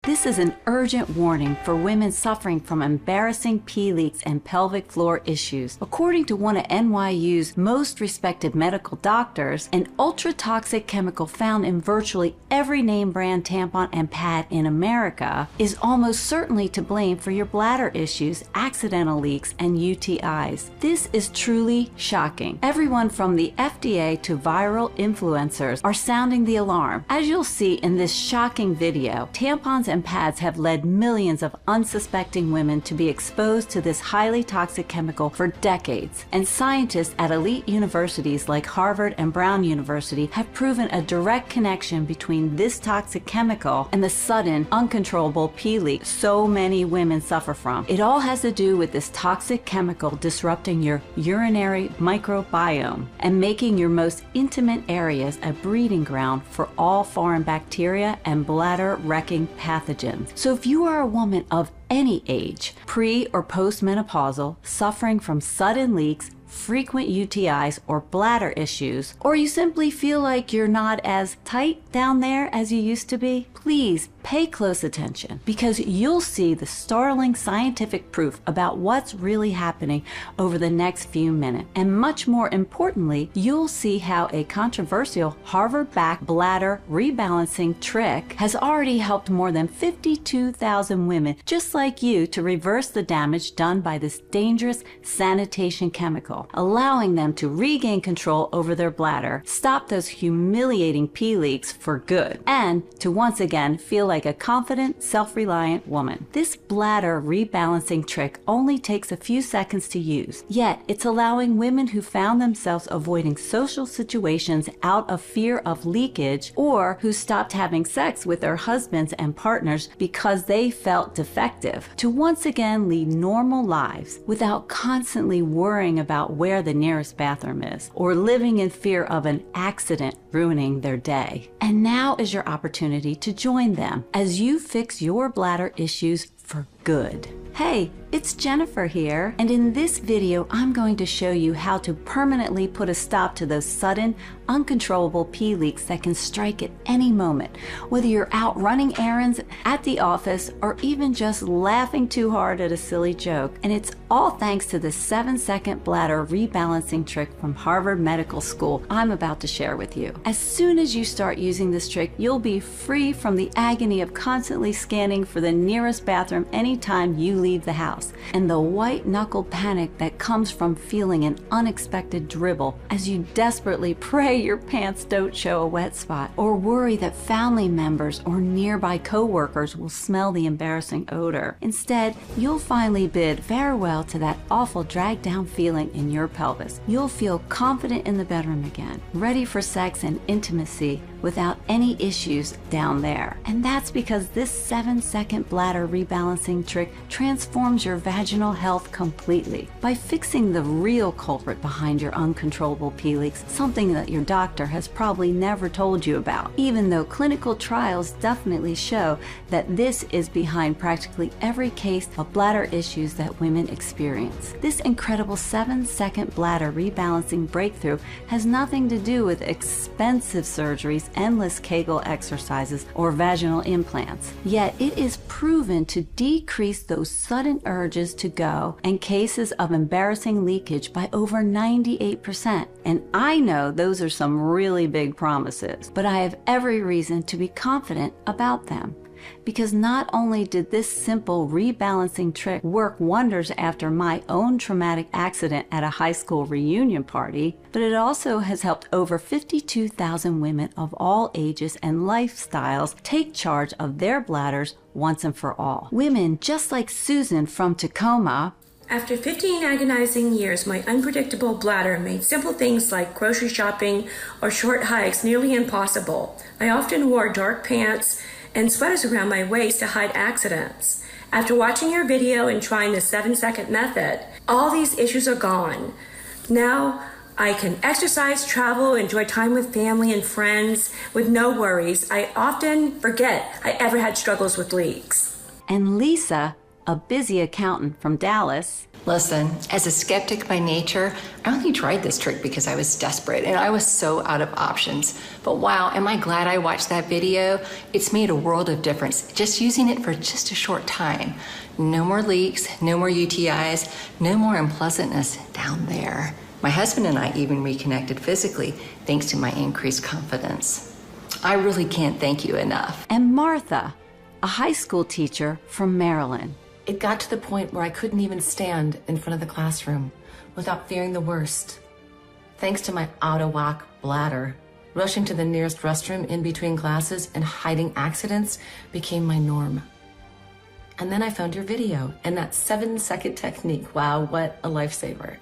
This is an urgent warning for women suffering from embarrassing pee leaks and pelvic floor issues. According to one of NYU's most respected medical doctors, an ultra-toxic chemical found in virtually every name brand tampon and pad in America is almost certainly to blame for your bladder issues, accidental leaks, and UTIs. This is truly shocking. Everyone from the FDA to viral influencers are sounding the alarm. As you'll see in this shocking video, tampons and pads have led millions of unsuspecting women to be exposed to this highly toxic chemical for decades. And scientists at elite universities like Harvard and Brown University have proven a direct connection between this toxic chemical and the sudden, uncontrollable pee leak so many women suffer from. It all has to do with this toxic chemical disrupting your urinary microbiome and making your most intimate areas a breeding ground for all foreign bacteria and bladder-wrecking pathogens. So if you are a woman of any age, pre or postmenopausal, suffering from sudden leaks, frequent UTIs or bladder issues, or you simply feel like you're not as tight down there as you used to be, please pay close attention, because you'll see the startling scientific proof about what's really happening over the next few minutes. And much more importantly, you'll see how a controversial Harvard-backed bladder rebalancing trick has already helped more than 52,000 women just like you to reverse the damage done by this dangerous sanitation chemical, allowing them to regain control over their bladder, stop those humiliating pee leaks for good, and to once again feel like a confident, self-reliant woman. This bladder rebalancing trick only takes a few seconds to use, yet it's allowing women who found themselves avoiding social situations out of fear of leakage, or who stopped having sex with their husbands and partners because they felt defective, to once again lead normal lives without constantly worrying about where the nearest bathroom is, or living in fear of an accident ruining their day. And now is your opportunity to join them as you fix your bladder issues for good. Hey, it's Jennifer here, and in this video I'm going to show you how to permanently put a stop to those sudden, uncontrollable pee leaks that can strike at any moment, whether you're out running errands, at the office, or even just laughing too hard at a silly joke. And it's all thanks to the 7-second bladder rebalancing trick from Harvard Medical School I'm about to share with you. As soon as you start using this trick, you'll be free from the agony of constantly scanning for the nearest bathroom anytime you leave the house, and the white-knuckled panic that comes from feeling an unexpected dribble as you desperately pray your pants don't show a wet spot, or worry that family members or nearby co-workers will smell the embarrassing odor. Instead, you'll finally bid farewell to that awful drag-down feeling in your pelvis. You'll feel confident in the bedroom again, ready for sex and intimacy without any issues down there. And that's because this 7-second bladder rebalancing trick transforms your vaginal health completely by fixing the real culprit behind your uncontrollable pee leaks, something that your doctor has probably never told you about, even though clinical trials definitely show that this is behind practically every case of bladder issues that women experience. This incredible 7-second bladder rebalancing breakthrough has nothing to do with expensive surgeries, endless Kegel exercises, or vaginal implants. Yet it is proven to decrease those sudden urges to go and cases of embarrassing leakage by over 98%. And I know those are some really big promises, but I have every reason to be confident about them. Because not only did this simple rebalancing trick work wonders after my own traumatic accident at a high school reunion party, but it also has helped over 52,000 women of all ages and lifestyles take charge of their bladders once and for all. Women just like Susan from Tacoma. After 15 agonizing years, my unpredictable bladder made simple things like grocery shopping or short hikes nearly impossible. I often wore dark pants and sweaters around my waist to hide accidents. After watching your video and trying the 7-second method, all these issues are gone. Now I can exercise, travel, enjoy time with family and friends with no worries. I often forget I ever had struggles with leaks. And Lisa, a busy accountant from Dallas. Listen, as a skeptic by nature, I only tried this trick because I was desperate and I was so out of options. But wow, am I glad I watched that video? It's made a world of difference just using it for just a short time. No more leaks, no more UTIs, no more unpleasantness down there. My husband and I even reconnected physically thanks to my increased confidence. I really can't thank you enough. And Martha, a high school teacher from Maryland. It got to the point where I couldn't even stand in front of the classroom without fearing the worst. Thanks to my out-of-whack bladder, rushing to the nearest restroom in between classes and hiding accidents became my norm. And then I found your video and that 7-second technique. Wow, what a lifesaver.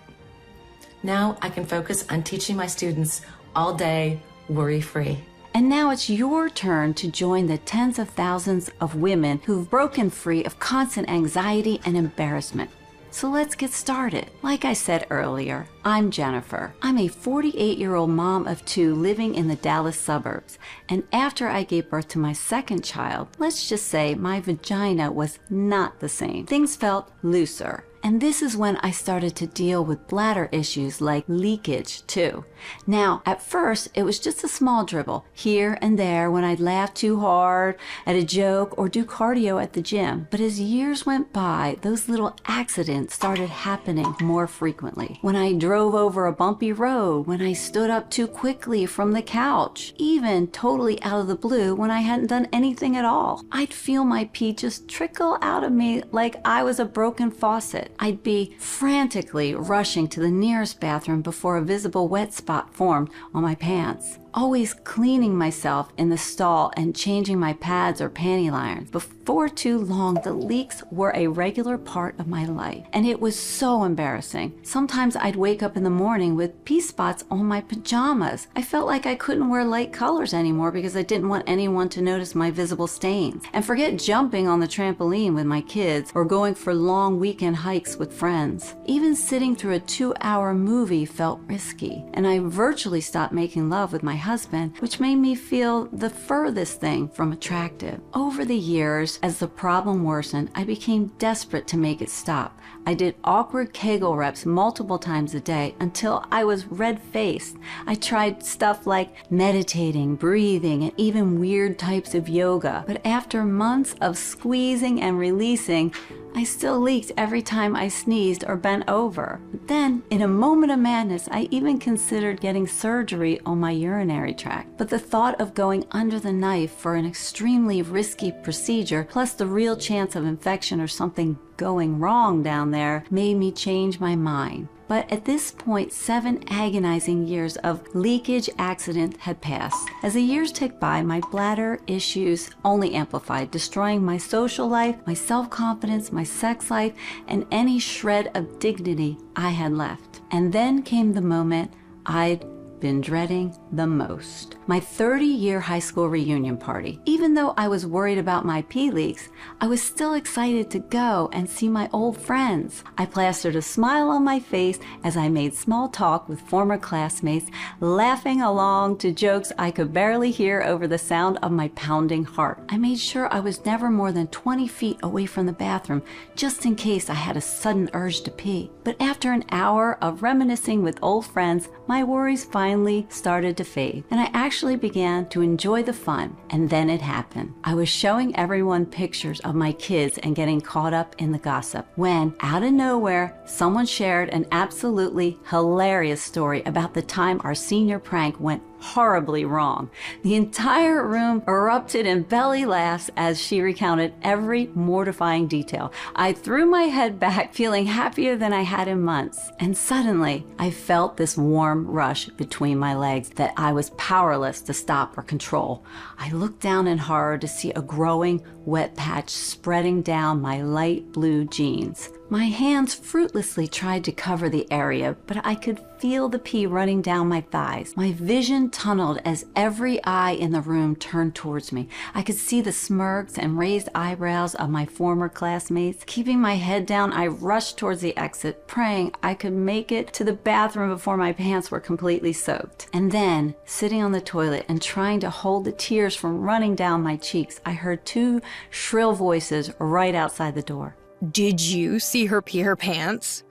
Now I can focus on teaching my students all day, worry-free. And now it's your turn to join the tens of thousands of women who've broken free of constant anxiety and embarrassment. So let's get started. Like I said earlier, I'm Jennifer. I'm a 48-year-old mom of 2 living in the Dallas suburbs. And after I gave birth to my second child, let's just say my vagina was not the same. Things felt looser. And this is when I started to deal with bladder issues like leakage too. Now, at first, it was just a small dribble here and there when I'd laugh too hard at a joke or do cardio at the gym. But as years went by, those little accidents started happening more frequently. When I drove over a bumpy road, when I stood up too quickly from the couch, even totally out of the blue when I hadn't done anything at all. I'd feel my pee just trickle out of me like I was a broken faucet. I'd be frantically rushing to the nearest bathroom before a visible wet spot formed on my pants. Always cleaning myself in the stall and changing my pads or panty liners. Before too long, the leaks were a regular part of my life, and it was so embarrassing. Sometimes I'd wake up in the morning with pee spots on my pajamas. I felt like I couldn't wear light colors anymore because I didn't want anyone to notice my visible stains. And forget jumping on the trampoline with my kids or going for long weekend hikes with friends. Even sitting through a 2-hour movie felt risky, and I virtually stopped making love with my husband, which made me feel the furthest thing from attractive. Over the years, as the problem worsened, I became desperate to make it stop. I did awkward Kegel reps multiple times a day until I was red-faced. I tried stuff like meditating, breathing, and even weird types of yoga. But after months of squeezing and releasing, I still leaked every time I sneezed or bent over. But then, in a moment of madness, I even considered getting surgery on my urinary tract. But the thought of going under the knife for an extremely risky procedure, plus the real chance of infection or something going wrong down there, made me change my mind. But at this point, 7 agonizing years of leakage accident had passed. As the years ticked by, my bladder issues only amplified, destroying my social life, my self-confidence, my sex life, and any shred of dignity I had left. And then came the moment I'd been dreading the most. My 30-year high school reunion party. Even though I was worried about my pee leaks, I was still excited to go and see my old friends. I plastered a smile on my face as I made small talk with former classmates, laughing along to jokes I could barely hear over the sound of my pounding heart. I made sure I was never more than 20 feet away from the bathroom, just in case I had a sudden urge to pee. But after an hour of reminiscing with old friends, my worries finally started to fade, and I actually began to enjoy the fun. And then it happened. I was showing everyone pictures of my kids and getting caught up in the gossip when, out of nowhere, someone shared an absolutely hilarious story about the time our senior prank went horribly wrong. The entire room erupted in belly laughs as she recounted every mortifying detail. I threw my head back, feeling happier than I had in months. And suddenly, I felt this warm rush between my legs that I was powerless to stop or control. I looked down in horror to see a growing wet patch spreading down my light blue jeans. My hands fruitlessly tried to cover the area, but I could feel the pee running down my thighs. My vision tunneled as every eye in the room turned towards me. I could see the smirks and raised eyebrows of my former classmates. Keeping my head down, I rushed towards the exit, praying I could make it to the bathroom before my pants were completely soaked. And then, sitting on the toilet and trying to hold the tears from running down my cheeks, I heard 2 shrill voices right outside the door. Did you see her pee her pants?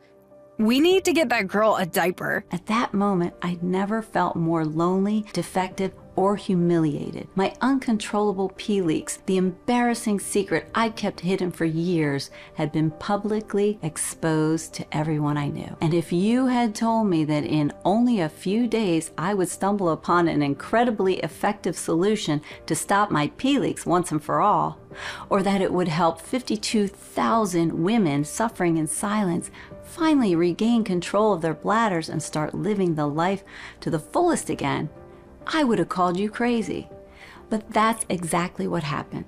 We need to get that girl a diaper. At that moment, I'd never felt more lonely, defective, or humiliated. My uncontrollable pee leaks, the embarrassing secret I'd kept hidden for years, had been publicly exposed to everyone I knew. And if you had told me that in only a few days I would stumble upon an incredibly effective solution to stop my pee leaks once and for all, or that it would help 52,000 women suffering in silence finally regain control of their bladders and start living the life to the fullest again, I would have called you crazy. But that's exactly what happened.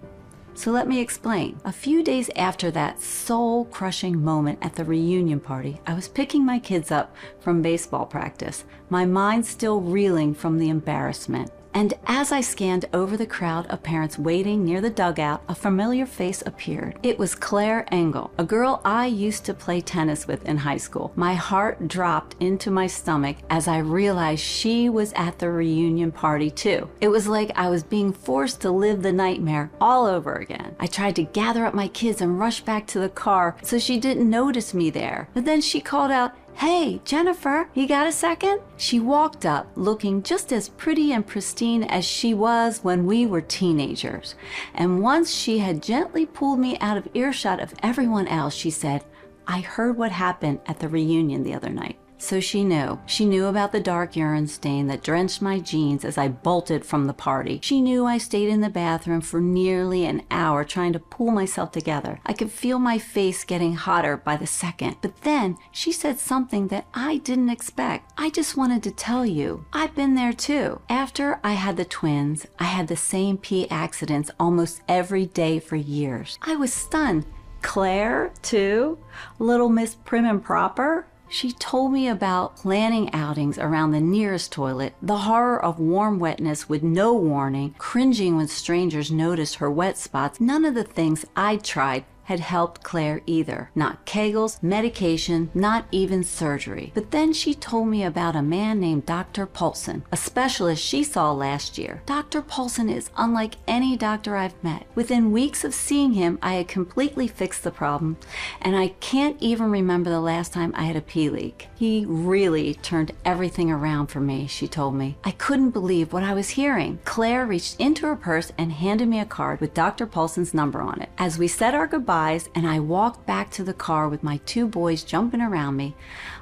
So let me explain. A few days after that soul-crushing moment at the reunion party, I was picking my kids up from baseball practice, my mind still reeling from the embarrassment. And as I scanned over the crowd of parents waiting near the dugout, a familiar face appeared. It was Claire Engel, a girl I used to play tennis with in high school. My heart dropped into my stomach as I realized she was at the reunion party too. It was like I was being forced to live the nightmare all over again. I tried to gather up my kids and rush back to the car so she didn't notice me there. But then she called out, "Hey, Jennifer, you got a second?" She walked up, looking just as pretty and pristine as she was when we were teenagers. And once she had gently pulled me out of earshot of everyone else, she said, "I heard what happened at the reunion the other night." So she knew. She knew about the dark urine stain that drenched my jeans as I bolted from the party. She knew I stayed in the bathroom for nearly an hour trying to pull myself together. I could feel my face getting hotter by the second. But then she said something that I didn't expect. "I just wanted to tell you, I've been there too. After I had the twins, I had the same pee accidents almost every day for years." I was stunned. Claire, too? Little Miss Prim and Proper? She told me about planning outings around the nearest toilet, the horror of warm wetness with no warning, cringing when strangers noticed her wet spots. None of the things I'd tried had helped Claire either. Not Kegels, medication, not even surgery. But then she told me about a man named Dr. Paulson, a specialist she saw last year. Dr. Paulson is unlike any doctor I've met. Within weeks of seeing him, I had completely fixed the problem, and I can't even remember the last time I had a pee leak. He really turned everything around for me, she told me. I couldn't believe what I was hearing. Claire reached into her purse and handed me a card with Dr. Paulson's number on it. As we said our goodbyes, and I walked back to the car with my two boys jumping around me,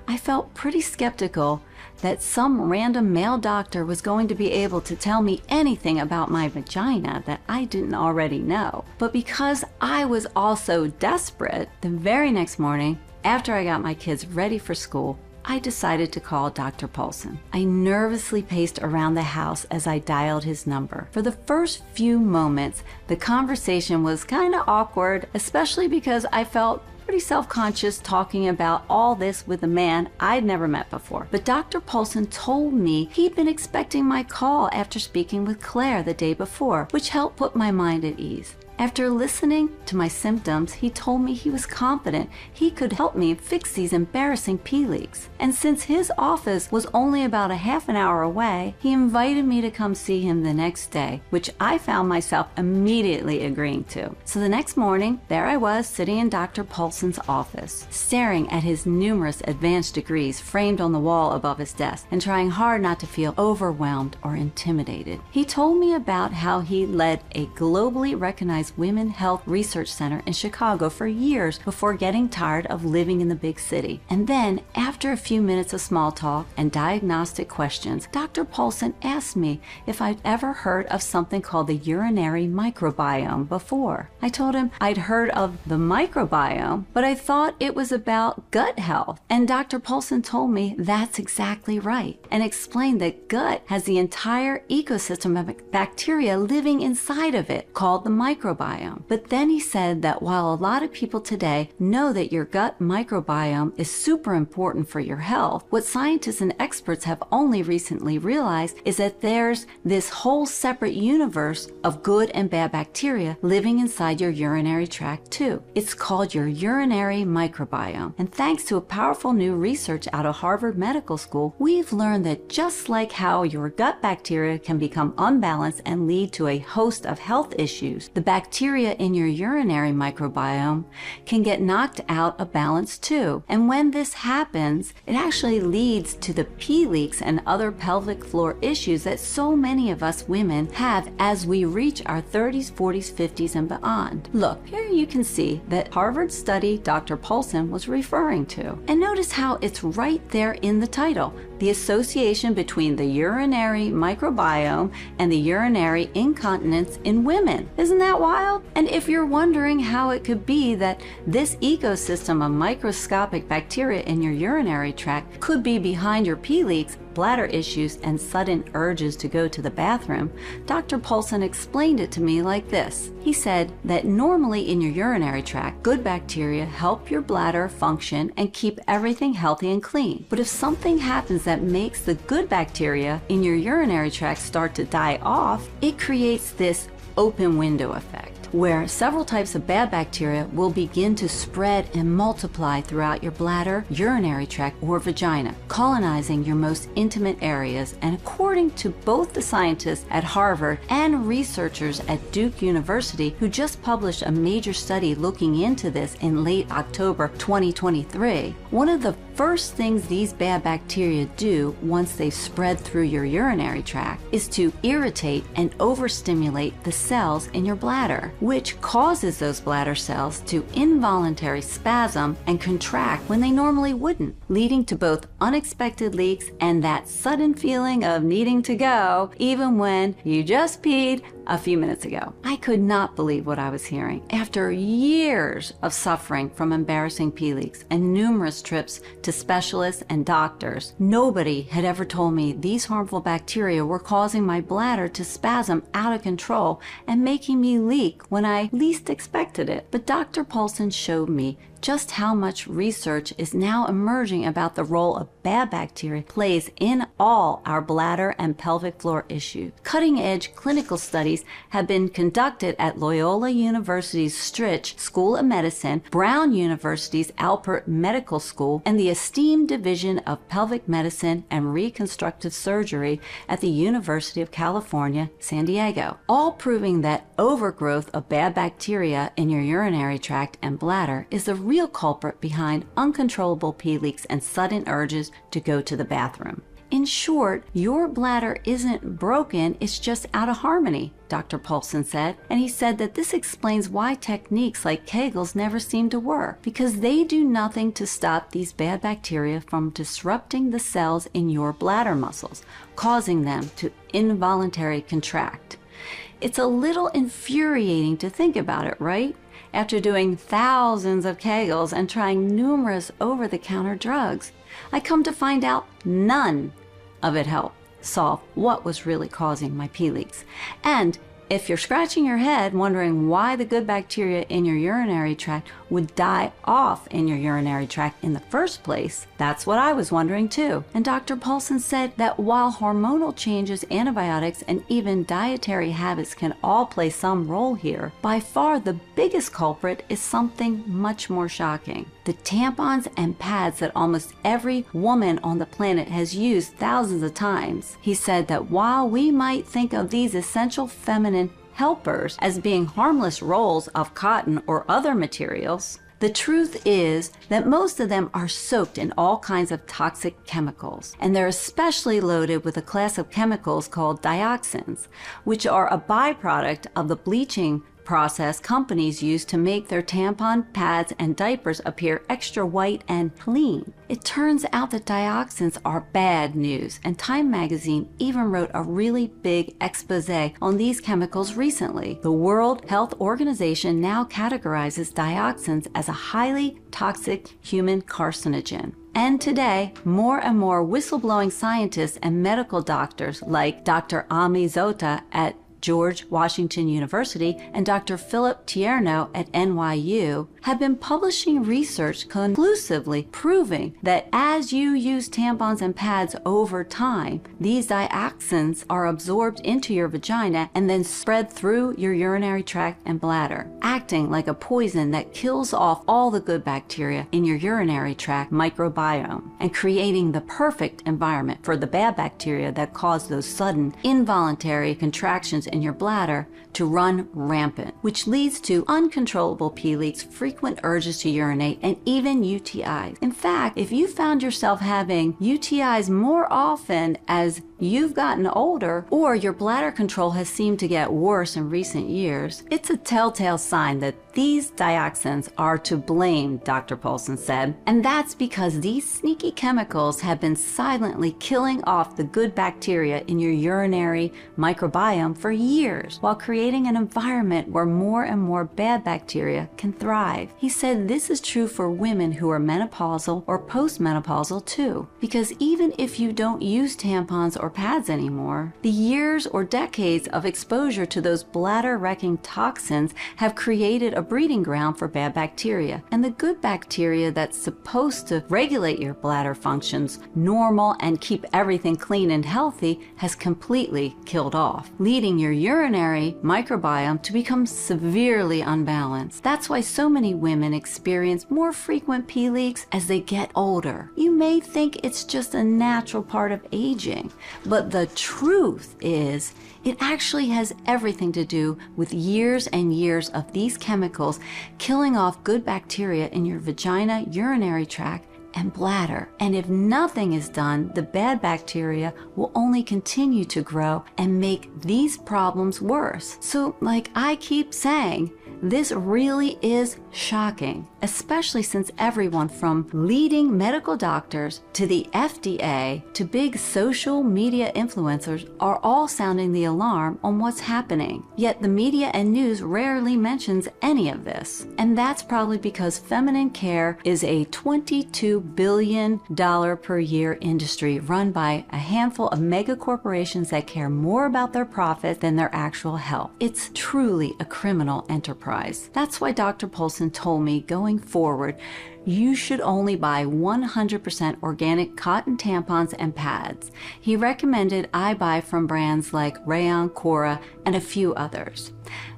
I felt pretty skeptical that some random male doctor was going to be able to tell me anything about my vagina that I didn't already know. But because I was also desperate, the very next morning, after I got my kids ready for school, I decided to call Dr. Paulson. I nervously paced around the house as I dialed his number. For the first few moments, the conversation was kind of awkward, especially because I felt pretty self-conscious talking about all this with a man I'd never met before. But Dr. Paulson told me he'd been expecting my call after speaking with Claire the day before, which helped put my mind at ease. After listening to my symptoms, he told me he was confident he could help me fix these embarrassing pee leaks. And since his office was only about a half an hour away, he invited me to come see him the next day, which I found myself immediately agreeing to. So the next morning, there I was sitting in Dr. Paulson's office, staring at his numerous advanced degrees framed on the wall above his desk and trying hard not to feel overwhelmed or intimidated. He told me about how he led a globally recognized women health research center in Chicago for years before getting tired of living in the big city. And then, after a few minutes of small talk and diagnostic questions, Dr. Paulson asked me if I'd ever heard of something called the urinary microbiome before. I told him I'd heard of the microbiome, but I thought it was about gut health. And Dr. Paulson told me that's exactly right, and explained that gut has the entire ecosystem of bacteria living inside of it, called the microbiome. But then he said that while a lot of people today know that your gut microbiome is super important for your health, what scientists and experts have only recently realized is that there's this whole separate universe of good and bad bacteria living inside your urinary tract too. It's called your urinary microbiome. And thanks to a powerful new research out of Harvard Medical School, we've learned that just like how your gut bacteria can become unbalanced and lead to a host of health issues, the bacteria bacteria in your urinary microbiome can get knocked out of balance too. And when this happens, it actually leads to the pee leaks and other pelvic floor issues that so many of us women have as we reach our 30s, 40s, 50s, and beyond. Look, here you can see that Harvard study Dr. Paulson was referring to. And notice how it's right there in the title, the association between the urinary microbiome and the urinary incontinence in women. Isn't that wild? And if you're wondering how it could be that this ecosystem of microscopic bacteria in your urinary tract could be behind your pee leaks, bladder issues, and sudden urges to go to the bathroom, Dr. Paulson explained it to me like this. He said that normally in your urinary tract, good bacteria help your bladder function and keep everything healthy and clean. But if something happens that makes the good bacteria in your urinary tract start to die off, it creates this open window effect, where several types of bad bacteria will begin to spread and multiply throughout your bladder, urinary tract, or vagina, colonizing your most intimate areas. And according to both the scientists at Harvard and researchers at Duke University, who just published a major study looking into this in late October 2023, one of the first things these bad bacteria do once they've spread through your urinary tract is to irritate and overstimulate the cells in your bladder, which causes those bladder cells to involuntary spasm and contract when they normally wouldn't, leading to both unexpected leaks and that sudden feeling of needing to go even when you just peed a few minutes ago. I could not believe what I was hearing. After years of suffering from embarrassing pee leaks and numerous trips to specialists and doctors, nobody had ever told me these harmful bacteria were causing my bladder to spasm out of control and making me leak when I least expected it. But Dr. Paulson showed me just how much research is now emerging about the role of bad bacteria plays in all our bladder and pelvic floor issues. Cutting-edge clinical studies have been conducted at Loyola University's Stritch School of Medicine, Brown University's Alpert Medical School, and the esteemed Division of Pelvic Medicine and Reconstructive Surgery at the University of California, San Diego, all proving that overgrowth of bad bacteria in your urinary tract and bladder is the real culprit behind uncontrollable pee leaks and sudden urges to go to the bathroom. In short, your bladder isn't broken, it's just out of harmony, Dr. Paulson said. And he said that this explains why techniques like Kegels never seem to work, because they do nothing to stop these bad bacteria from disrupting the cells in your bladder muscles, causing them to involuntarily contract. It's a little infuriating to think about it, right? After doing thousands of Kegels and trying numerous over-the-counter drugs, I come to find out none of it helped solve what was really causing my pee leaks. And if you're scratching your head wondering why the good bacteria in your urinary tract would die off in your urinary tract in the first place, that's what I was wondering too. And Dr. Paulson said that while hormonal changes, antibiotics, and even dietary habits can all play some role here, by far the biggest culprit is something much more shocking. The tampons and pads that almost every woman on the planet has used thousands of times. He said that while we might think of these essential feminine helpers as being harmless rolls of cotton or other materials, the truth is that most of them are soaked in all kinds of toxic chemicals, and they're especially loaded with a class of chemicals called dioxins, which are a byproduct of the bleaching process companies use to make their tampon, pads, and diapers appear extra white and clean. It turns out that dioxins are bad news, and Time magazine even wrote a really big expose on these chemicals recently. The World Health Organization now categorizes dioxins as a highly toxic human carcinogen. And today, more and more whistleblowing scientists and medical doctors like Dr. Ami Zota at George Washington University and Dr. Philip Tierno at NYU have been publishing research conclusively proving that as you use tampons and pads over time, these dioxins are absorbed into your vagina and then spread through your urinary tract and bladder, acting like a poison that kills off all the good bacteria in your urinary tract microbiome and creating the perfect environment for the bad bacteria that cause those sudden involuntary contractions in your bladder to run rampant, which leads to uncontrollable pee leaks, frequent urges to urinate, and even UTIs. In fact, if you found yourself having UTIs more often as you've gotten older, or your bladder control has seemed to get worse in recent years, it's a telltale sign that these dioxins are to blame, Dr. Paulson said. And that's because these sneaky chemicals have been silently killing off the good bacteria in your urinary microbiome for years, while creating an environment where more and more bad bacteria can thrive. He said this is true for women who are menopausal or postmenopausal too, because even if you don't use tampons or pads anymore, the years or decades of exposure to those bladder-wrecking toxins have created a breeding ground for bad bacteria. And the good bacteria that's supposed to regulate your bladder functions normal and keep everything clean and healthy has completely killed off, leading your urinary microbiome to become severely unbalanced. That's why so many women experience more frequent pee leaks as they get older. You may think it's just a natural part of aging, but the truth is it actually has everything to do with years and years of these chemicals killing off good bacteria in your vagina, urinary tract, and bladder. And if nothing is done, the bad bacteria will only continue to grow and make these problems worse. So, like I keep saying, this really is shocking, especially since everyone from leading medical doctors to the FDA to big social media influencers are all sounding the alarm on what's happening. Yet the media and news rarely mentions any of this. And that's probably because feminine care is a $22 billion per year industry run by a handful of mega corporations that care more about their profit than their actual health. It's truly a criminal enterprise. That's why Dr. Paulson told me going forward, you should only buy 100% organic cotton tampons and pads. He recommended I buy from brands like Rayon, Cora, and a few others.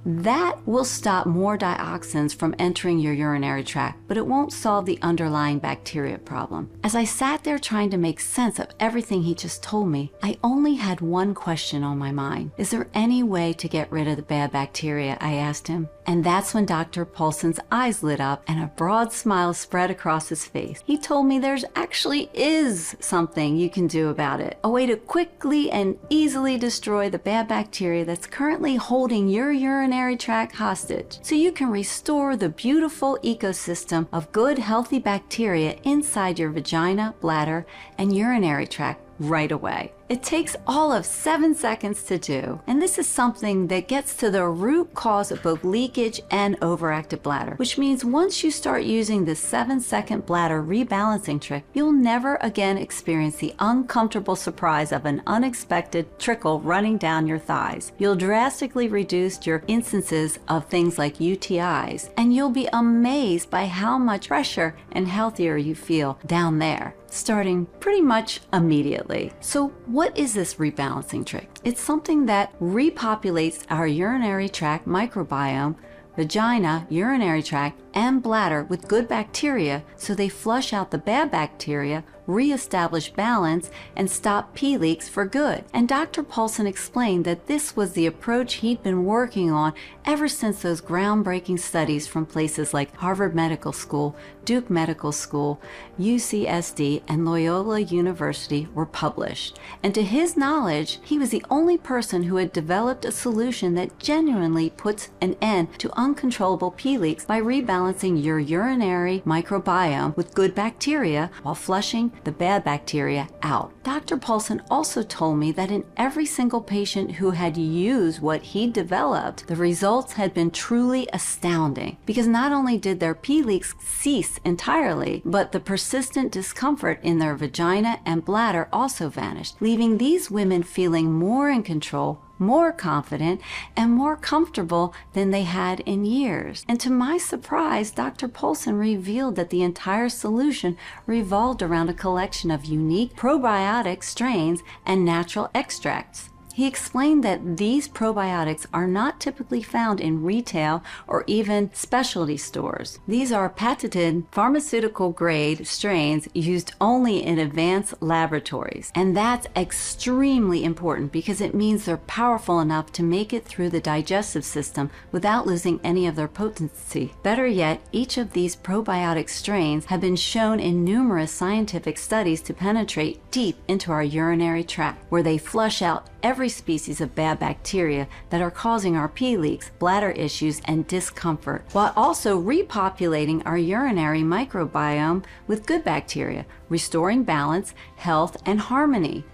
That will stop more dioxins from entering your urinary tract, but it won't solve the underlying bacteria problem. As I sat there trying to make sense of everything he just told me, I only had one question on my mind. Is there any way to get rid of the bad bacteria? I asked him. And that's when Dr. Paulson's eyes lit up and a broad smile spread across his face. He told me there's actually is something you can do about it. A way to quickly and easily destroy the bad bacteria that's currently holding your urinary tract hostage, so you can restore the beautiful ecosystem of good, healthy bacteria inside your vagina, bladder, and urinary tract right away. It takes all of 7 seconds to do, and this is something that gets to the root cause of both leakage and overactive bladder, which means once you start using the 7-second bladder rebalancing trick, you'll never again experience the uncomfortable surprise of an unexpected trickle running down your thighs. You'll drastically reduce your instances of things like UTIs, and you'll be amazed by how much fresher and healthier you feel down there, starting pretty much immediately. So what is this rebalancing trick? It's something that repopulates our urinary tract microbiome, vagina, urinary tract, and bladder with good bacteria so they flush out the bad bacteria, reestablish balance, and stop pee leaks for good. And Dr. Paulson explained that this was the approach he'd been working on ever since those groundbreaking studies from places like Harvard Medical School, Duke Medical School, UCSD, and Loyola University were published. And to his knowledge, he was the only person who had developed a solution that genuinely puts an end to uncontrollable pee leaks by rebalancing your urinary microbiome with good bacteria while flushing the bad bacteria out. Dr. Paulson also told me that in every single patient who had used what he developed, the results had been truly astounding, because not only did their pee leaks cease entirely, but the persistent discomfort in their vagina and bladder also vanished, leaving these women feeling more in control, more confident, and more comfortable than they had in years. And to my surprise, Dr. Polson revealed that the entire solution revolved around a collection of unique probiotic strains and natural extracts. He explained that these probiotics are not typically found in retail or even specialty stores. These are patented pharmaceutical-grade strains used only in advanced laboratories. And that's extremely important because it means they're powerful enough to make it through the digestive system without losing any of their potency. Better yet, each of these probiotic strains have been shown in numerous scientific studies to penetrate deep into our urinary tract, where they flush out every species of bad bacteria that are causing our pee leaks, bladder issues, and discomfort, while also repopulating our urinary microbiome with good bacteria, restoring balance, health, and harmony.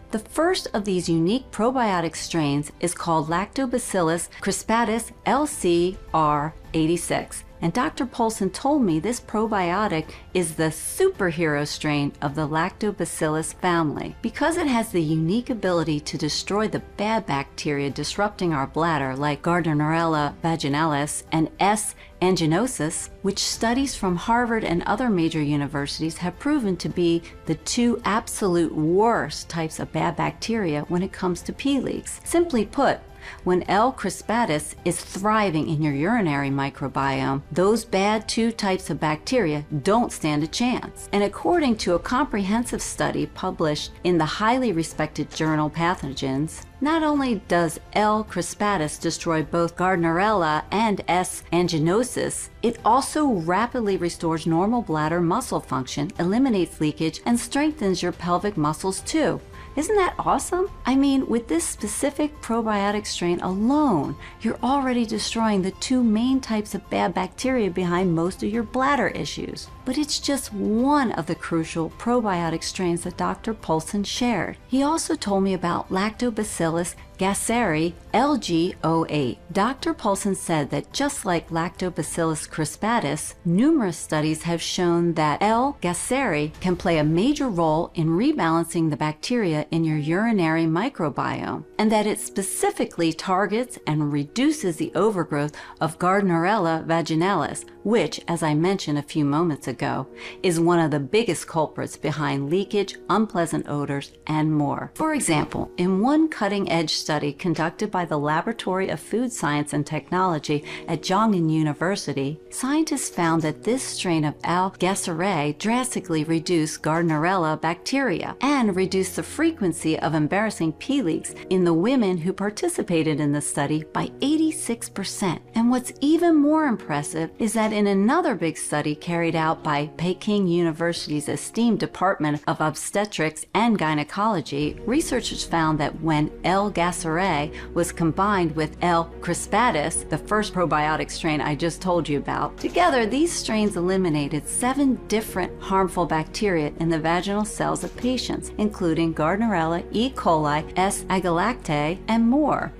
The first of these unique probiotic strains is called Lactobacillus crispatus LCR86. And Dr. Polson told me this probiotic is the superhero strain of the Lactobacillus family because it has the unique ability to destroy the bad bacteria disrupting our bladder like Gardnerella vaginalis and S. anginosus, which studies from Harvard and other major universities have proven to be the two absolute worst types of bad bacteria when it comes to pee leaks. Simply put, when L. crispatus is thriving in your urinary microbiome, those bad two types of bacteria don't stand a chance. And according to a comprehensive study published in the highly respected journal Pathogens, not only does L. crispatus destroy both Gardnerella and S. anginosus, it also rapidly restores normal bladder muscle function, eliminates leakage, and strengthens your pelvic muscles too. Isn't that awesome? I mean, with this specific probiotic strain alone, you're already destroying the two main types of bad bacteria behind most of your bladder issues. But it's just one of the crucial probiotic strains that Dr. Polson shared. He also told me about Lactobacillus gasseri LG08. Dr. Polson said that just like Lactobacillus crispatus, numerous studies have shown that L. gasseri can play a major role in rebalancing the bacteria in your urinary microbiome, and that it specifically targets and reduces the overgrowth of Gardnerella vaginalis, which, as I mentioned a few moments ago, is one of the biggest culprits behind leakage, unpleasant odors, and more. For example, in one cutting-edge study conducted by the Laboratory of Food Science and Technology at Zhongnan University, scientists found that this strain of L. gasseri drastically reduced Gardnerella bacteria and reduced the frequency of embarrassing pee leaks in the women who participated in the study by 86%. And what's even more impressive is that in another big study carried out by Peking University's esteemed Department of Obstetrics and Gynecology, researchers found that when L. gasseri was combined with L. crispatus, the first probiotic strain I just told you about, together these strains eliminated 7 different harmful bacteria in the vaginal cells of patients, including Gardnerella, E. coli, S. agalactiae, and more.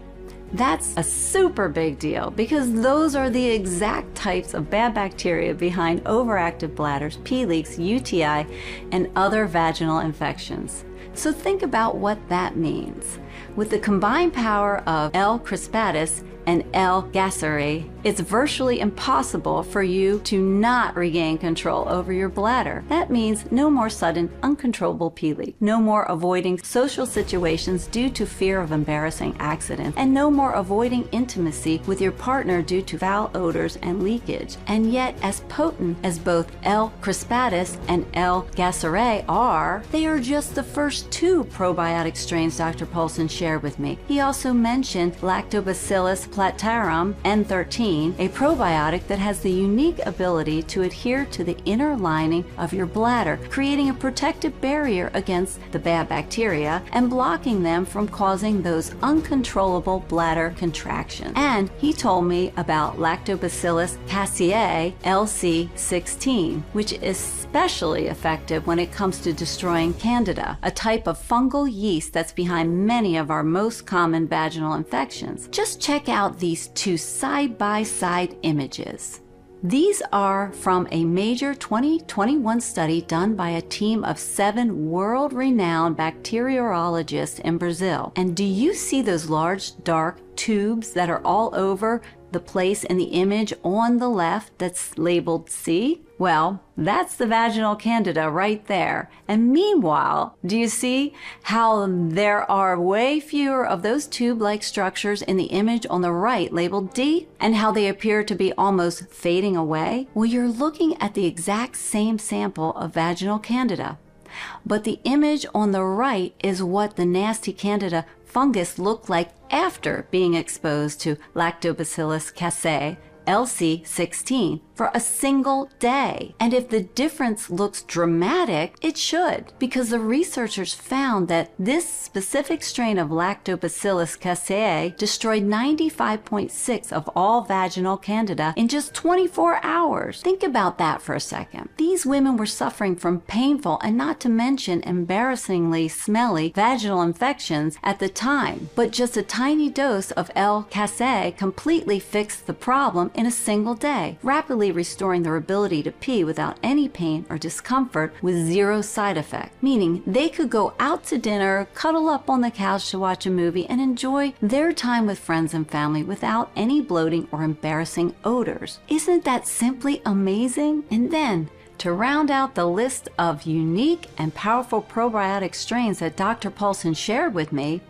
That's a super big deal because those are the exact types of bad bacteria behind overactive bladders, pee leaks, UTI, and other vaginal infections. So think about what that means. With the combined power of L. crispatus and L. gasseri, it's virtually impossible for you to not regain control over your bladder. That means no more sudden, uncontrollable pee leak, no more avoiding social situations due to fear of embarrassing accidents, and no more avoiding intimacy with your partner due to foul odors and leakage. And yet, as potent as both L. crispatus and L. gasseri are, they are just the first 2 probiotic strains Dr. Polson shared with me. He also mentioned Lactobacillus plantarum N13, a probiotic that has the unique ability to adhere to the inner lining of your bladder, creating a protective barrier against the bad bacteria and blocking them from causing those uncontrollable bladder contractions. And he told me about Lactobacillus casei LC16, which is especially effective when it comes to destroying Candida, a type of fungal yeast that's behind many of our most common vaginal infections. Just check out these 2 side-by-side images. These are from a major 2021 study done by a team of 7 world-renowned bacteriologists in Brazil. And do you see those large, dark tubes that are all over the place in the image on the left that's labeled C? Well, that's the vaginal candida right there. And meanwhile, do you see how there are way fewer of those tube-like structures in the image on the right labeled D? And how they appear to be almost fading away? Well, you're looking at the exact same sample of vaginal candida. But the image on the right is what the nasty candida fungus looked like after being exposed to Lactobacillus casei, LC16, for a single day. And if the difference looks dramatic, it should, because the researchers found that this specific strain of Lactobacillus casei destroyed 95.6% of all vaginal candida in just 24 hours. Think about that for a second. These women were suffering from painful and not to mention embarrassingly smelly vaginal infections at the time, but just a tiny dose of L. casei completely fixed the problem in a single day, rapidly restoring their ability to pee without any pain or discomfort with zero side effect, meaning they could go out to dinner, cuddle up on the couch to watch a movie, and enjoy their time with friends and family without any bloating or embarrassing odors. Isn't that simply amazing? And then, to round out the list of unique and powerful probiotic strains that Dr. Paulson shared with me,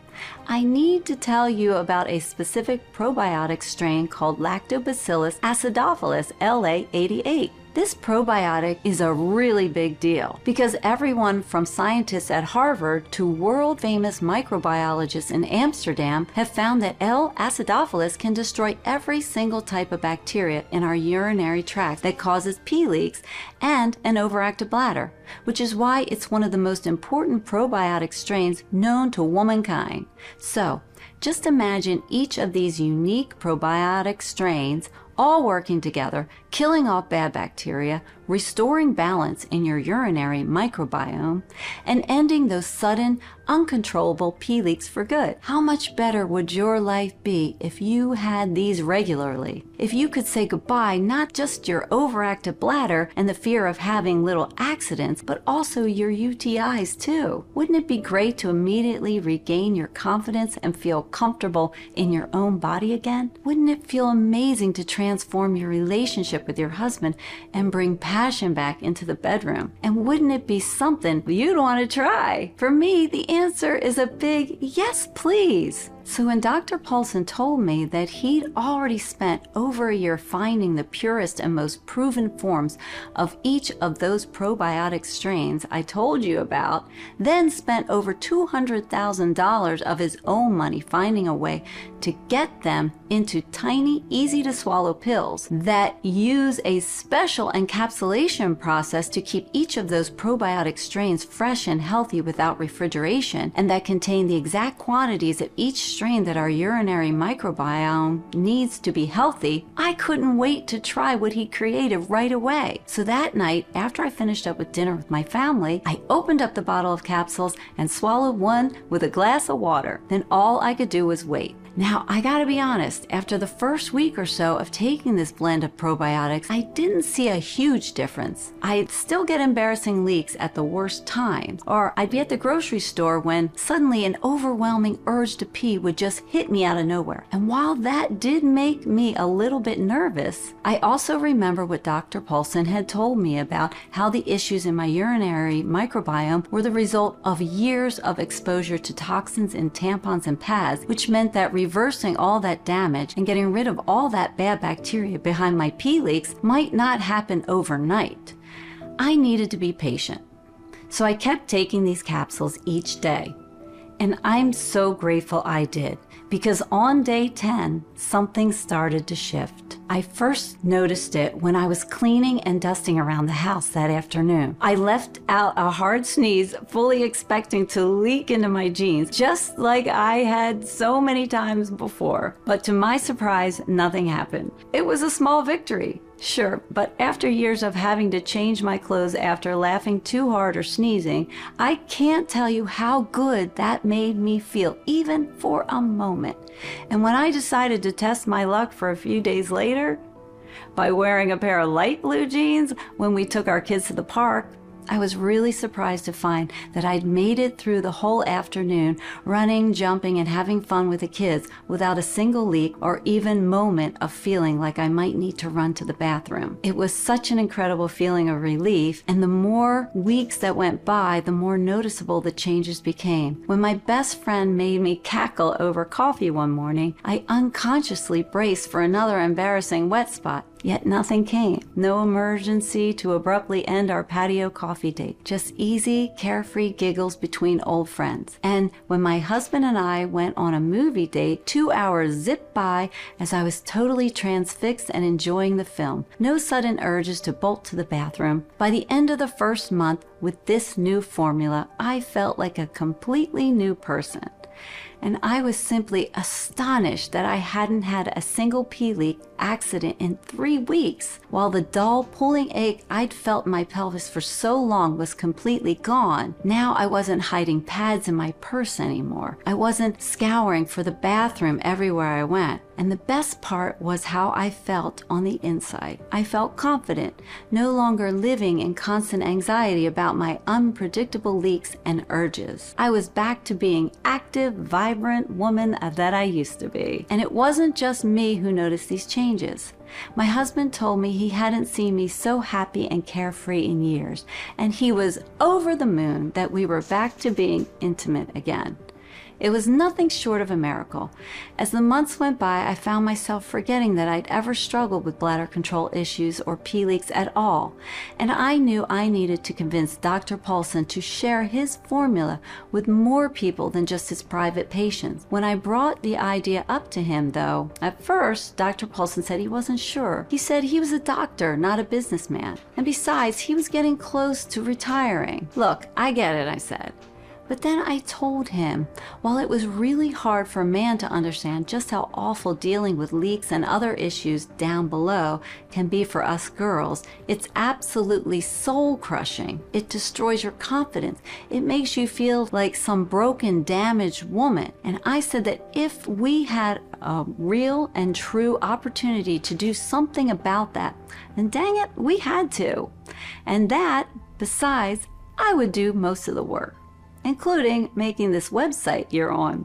I need to tell you about a specific probiotic strain called Lactobacillus acidophilus LA88. This probiotic is a really big deal because everyone from scientists at Harvard to world-famous microbiologists in Amsterdam have found that L. acidophilus can destroy every single type of bacteria in our urinary tract that causes pee leaks and an overactive bladder, which is why it's one of the most important probiotic strains known to womankind. So, just imagine each of these unique probiotic strains all working together, killing off bad bacteria, restoring balance in your urinary microbiome, and ending those sudden, uncontrollable pee leaks for good. How much better would your life be if you had these regularly? If you could say goodbye not just your overactive bladder and the fear of having little accidents, but also your UTIs too. Wouldn't it be great to immediately regain your confidence and feel comfortable in your own body again? Wouldn't it feel amazing to transform your relationship with your husband and bring passion back into the bedroom? And wouldn't it be something you'd want to try? For me, the answer is a big yes, please. So when Dr. Paulson told me that he'd already spent over a year finding the purest and most proven forms of each of those probiotic strains I told you about, then spent over $200,000 of his own money finding a way to get them into tiny, easy-to-swallow pills that use a special encapsulation process to keep each of those probiotic strains fresh and healthy without refrigeration, and that contain the exact quantities of each strain that our urinary microbiome needs to be healthy, I couldn't wait to try what he created right away. So that night, after I finished up with dinner with my family, I opened up the bottle of capsules and swallowed one with a glass of water. Then all I could do was wait. Now, I gotta be honest, after the first week or so of taking this blend of probiotics, I didn't see a huge difference. I'd still get embarrassing leaks at the worst times, or I'd be at the grocery store when suddenly an overwhelming urge to pee would just hit me out of nowhere. And while that did make me a little bit nervous, I also remember what Dr. Paulson had told me about how the issues in my urinary microbiome were the result of years of exposure to toxins in tampons and pads, which meant that reversing all that damage and getting rid of all that bad bacteria behind my pee leaks might not happen overnight. I needed to be patient. So I kept taking these capsules each day. And I'm so grateful I did, because on day 10, something started to shift. I first noticed it when I was cleaning and dusting around the house that afternoon. I left out a hard sneeze, fully expecting to leak into my jeans, just like I had so many times before. But to my surprise, nothing happened. It was a small victory. Sure, but after years of having to change my clothes after laughing too hard or sneezing, I can't tell you how good that made me feel, even for a moment. And when I decided to test my luck for a few days later, by wearing a pair of light blue jeans when we took our kids to the park. I was really surprised to find that I'd made it through the whole afternoon running, jumping, and having fun with the kids without a single leak or even moment of feeling like I might need to run to the bathroom. It was such an incredible feeling of relief, and the more weeks that went by, the more noticeable the changes became. When my best friend made me cackle over coffee one morning, I unconsciously braced for another embarrassing wet spot. Yet nothing came. No emergency to abruptly end our patio coffee date. Just easy, carefree giggles between old friends. And when my husband and I went on a movie date, 2 hours zipped by as I was totally transfixed and enjoying the film. No sudden urges to bolt to the bathroom. By the end of the first month, with this new formula, I felt like a completely new person. And I was simply astonished that I hadn't had a single pee leak accident in 3 weeks, while the dull pulling ache I'd felt in my pelvis for so long was completely gone. Now I wasn't hiding pads in my purse anymore. I wasn't scouring for the bathroom everywhere I went. And the best part was how I felt on the inside. I felt confident, no longer living in constant anxiety about my unpredictable leaks and urges. I was back to being active, vibrant woman that I used to be. And it wasn't just me who noticed these changes. My husband told me he hadn't seen me so happy and carefree in years, and he was over the moon that we were back to being intimate again. It was nothing short of a miracle. As the months went by, I found myself forgetting that I'd ever struggled with bladder control issues or pee leaks at all. And I knew I needed to convince Dr. Paulson to share his formula with more people than just his private patients. When I brought the idea up to him, though, at first, Dr. Paulson said he wasn't sure. He said he was a doctor, not a businessman. And besides, he was getting close to retiring. Look, I get it, I said. But then I told him, while it was really hard for a man to understand just how awful dealing with leaks and other issues down below can be for us girls, it's absolutely soul-crushing. It destroys your confidence. It makes you feel like some broken, damaged woman. And I said that if we had a real and true opportunity to do something about that, then dang it, we had to. And that, besides, I would do most of the work, including making this website you're on,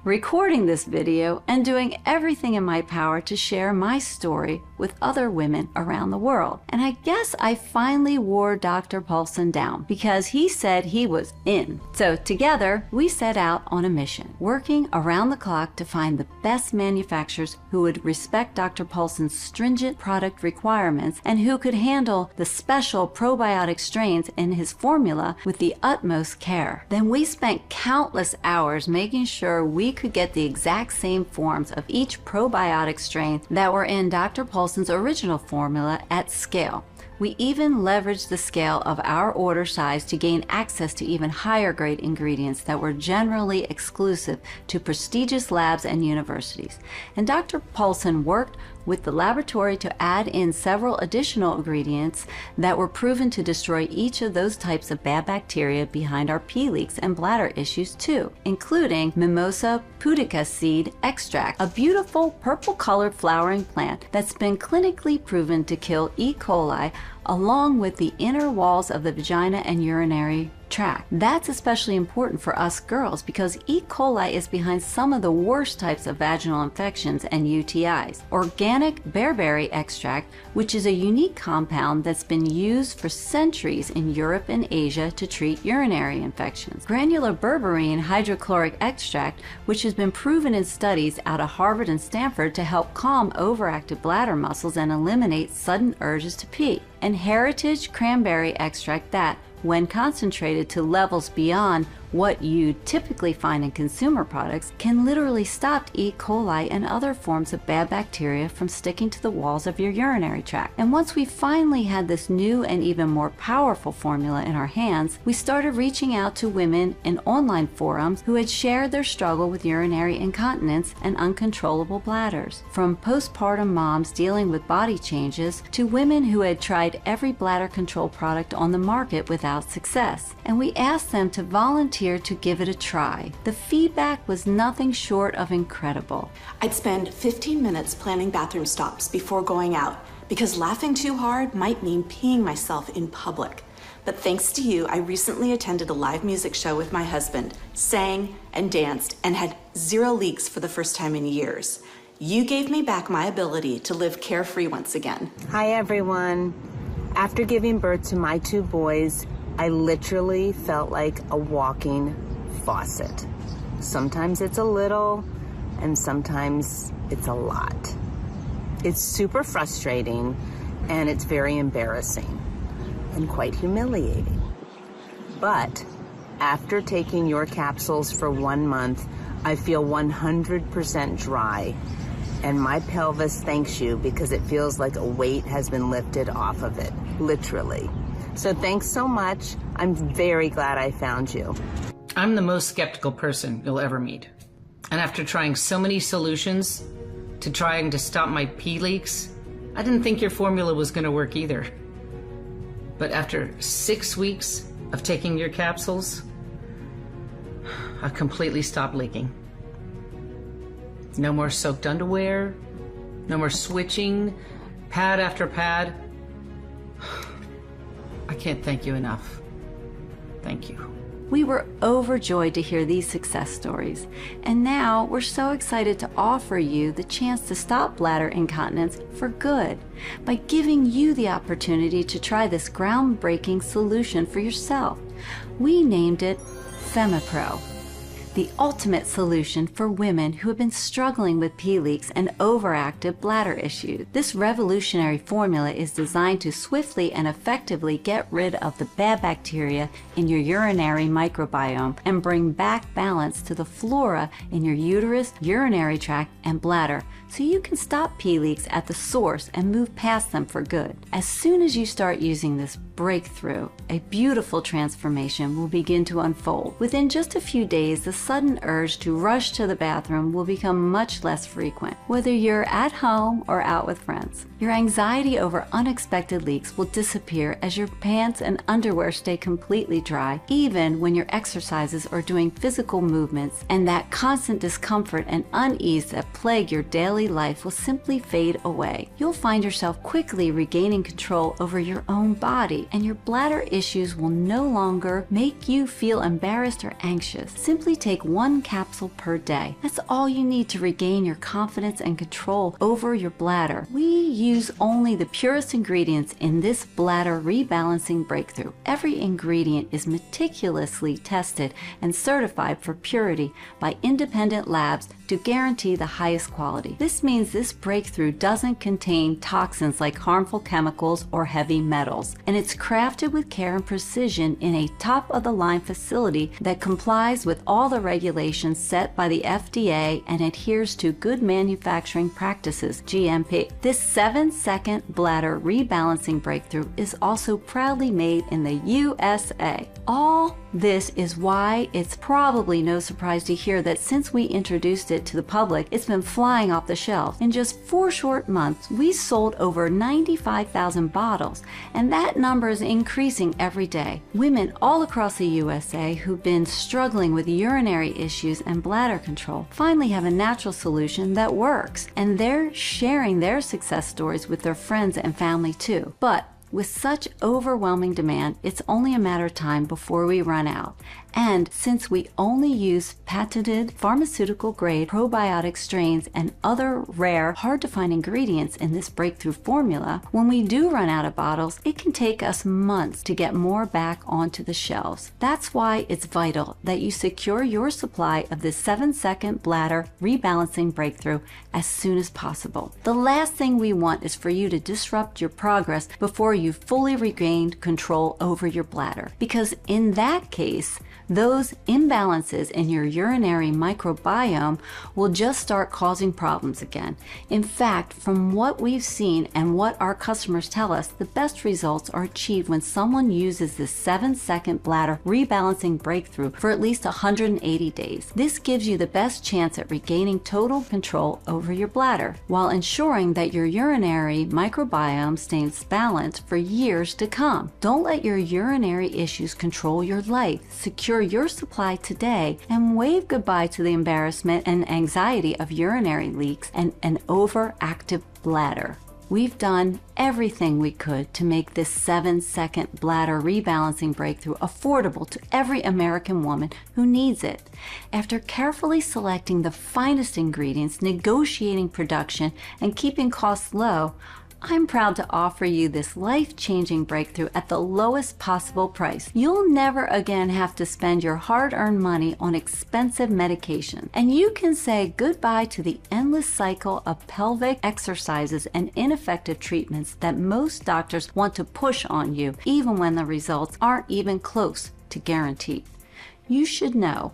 recording this video, and doing everything in my power to share my story with other women around the world. And I guess I finally wore Dr. Paulson down because he said he was in. So together, we set out on a mission, working around the clock to find the best manufacturers who would respect Dr. Paulson's stringent product requirements and who could handle the special probiotic strains in his formula with the utmost care. Then we spent countless hours making sure we could get the exact same forms of each probiotic strain that were in Dr. Paulson's original formula at scale. We even leveraged the scale of our order size to gain access to even higher grade ingredients that were generally exclusive to prestigious labs and universities. And Dr. Paulson worked with the laboratory to add in several additional ingredients that were proven to destroy each of those types of bad bacteria behind our pee leaks and bladder issues too, including Mimosa pudica seed extract, a beautiful purple-colored flowering plant that's been clinically proven to kill E. coli along with the inner walls of the vagina and urinary tract. That's especially important for us girls because E. coli is behind some of the worst types of vaginal infections and UTIs. Organic bearberry extract, which is a unique compound that's been used for centuries in Europe and Asia to treat urinary infections. Granular berberine hydrochloric extract, which has been proven in studies out of Harvard and Stanford to help calm overactive bladder muscles and eliminate sudden urges to pee. And heritage cranberry extract that, when concentrated to levels beyond what you typically find in consumer products, can literally stop E. coli and other forms of bad bacteria from sticking to the walls of your urinary tract. And once we finally had this new and even more powerful formula in our hands, we started reaching out to women in online forums who had shared their struggle with urinary incontinence and uncontrollable bladders. From postpartum moms dealing with body changes to women who had tried every bladder control product on the market without success. And we asked them to volunteer to give it a try. The feedback was nothing short of incredible. I'd spend 15 minutes planning bathroom stops before going out, because laughing too hard might mean peeing myself in public. But thanks to you, I recently attended a live music show with my husband, sang and danced, and had 0 leaks for the first time in years. You gave me back my ability to live carefree once again. Hi, everyone. After giving birth to my 2 boys, I literally felt like a walking faucet. Sometimes it's a little, and sometimes it's a lot. It's super frustrating, and it's very embarrassing, and quite humiliating. But after taking your capsules for 1 month, I feel 100% dry, and my pelvis thanks you because it feels like a weight has been lifted off of it, literally. So thanks so much. I'm very glad I found you. I'm the most skeptical person you'll ever meet. And after trying so many solutions to trying to stop my pee leaks, I didn't think your formula was going to work either. But after 6 weeks of taking your capsules, I completely stopped leaking. No more soaked underwear, no more switching, pad after pad. I can't thank you enough. Thank you. We were overjoyed to hear these success stories, and now we're so excited to offer you the chance to stop bladder incontinence for good by giving you the opportunity to try this groundbreaking solution for yourself. We named it FemiPro, the ultimate solution for women who have been struggling with pee leaks and overactive bladder issues. This revolutionary formula is designed to swiftly and effectively get rid of the bad bacteria in your urinary microbiome and bring back balance to the flora in your uterus, urinary tract, and bladder, so you can stop pee leaks at the source and move past them for good. As soon as you start using this breakthrough, a beautiful transformation will begin to unfold. Within just a few days, the sudden urge to rush to the bathroom will become much less frequent, whether you're at home or out with friends. Your anxiety over unexpected leaks will disappear as your pants and underwear stay completely dry, even when your exercises or doing physical movements, and that constant discomfort and unease that plague your daily life will simply fade away. You'll find yourself quickly regaining control over your own body, and your bladder issues will no longer make you feel embarrassed or anxious. Simply take 1 capsule per day. That's all you need to regain your confidence and control over your bladder. We use only the purest ingredients in this bladder rebalancing breakthrough. Every ingredient is meticulously tested and certified for purity by independent labs to guarantee the highest quality. This means this breakthrough doesn't contain toxins like harmful chemicals or heavy metals, and it's crafted with care and precision in a top-of-the-line facility that complies with all the regulations set by the FDA and adheres to good manufacturing practices, GMP. This 7-second bladder rebalancing breakthrough is also proudly made in the USA. All this is why it's probably no surprise to hear that since we introduced it to the public, it's been flying off the shelves. In just 4 short months, we sold over 95,000 bottles, and that number is increasing every day. Women all across the USA who've been struggling with urinary issues and bladder control finally have a natural solution that works, and they're sharing their success stories with their friends and family too. But with such overwhelming demand, it's only a matter of time before we run out. And since we only use patented pharmaceutical-grade probiotic strains and other rare, hard-to-find ingredients in this breakthrough formula, when we do run out of bottles, it can take us months to get more back onto the shelves. That's why it's vital that you secure your supply of this 7-second bladder rebalancing breakthrough as soon as possible. The last thing we want is for you to disrupt your progress before you've fully regained control over your bladder, because in that case, those imbalances in your urinary microbiome will just start causing problems again. In fact, from what we've seen and what our customers tell us, the best results are achieved when someone uses this 7-second bladder rebalancing breakthrough for at least 180 days. This gives you the best chance at regaining total control over your bladder, while ensuring that your urinary microbiome stays balanced for years to come. Don't let your urinary issues control your life. Secure your supply today and wave goodbye to the embarrassment and anxiety of urinary leaks and an overactive bladder. We've done everything we could to make this 7-second bladder rebalancing breakthrough affordable to every American woman who needs it. After carefully selecting the finest ingredients, negotiating production, and keeping costs low, I'm proud to offer you this life-changing breakthrough at the lowest possible price. You'll never again have to spend your hard-earned money on expensive medication. And you can say goodbye to the endless cycle of pelvic exercises and ineffective treatments that most doctors want to push on you, even when the results aren't even close to guaranteed. You should know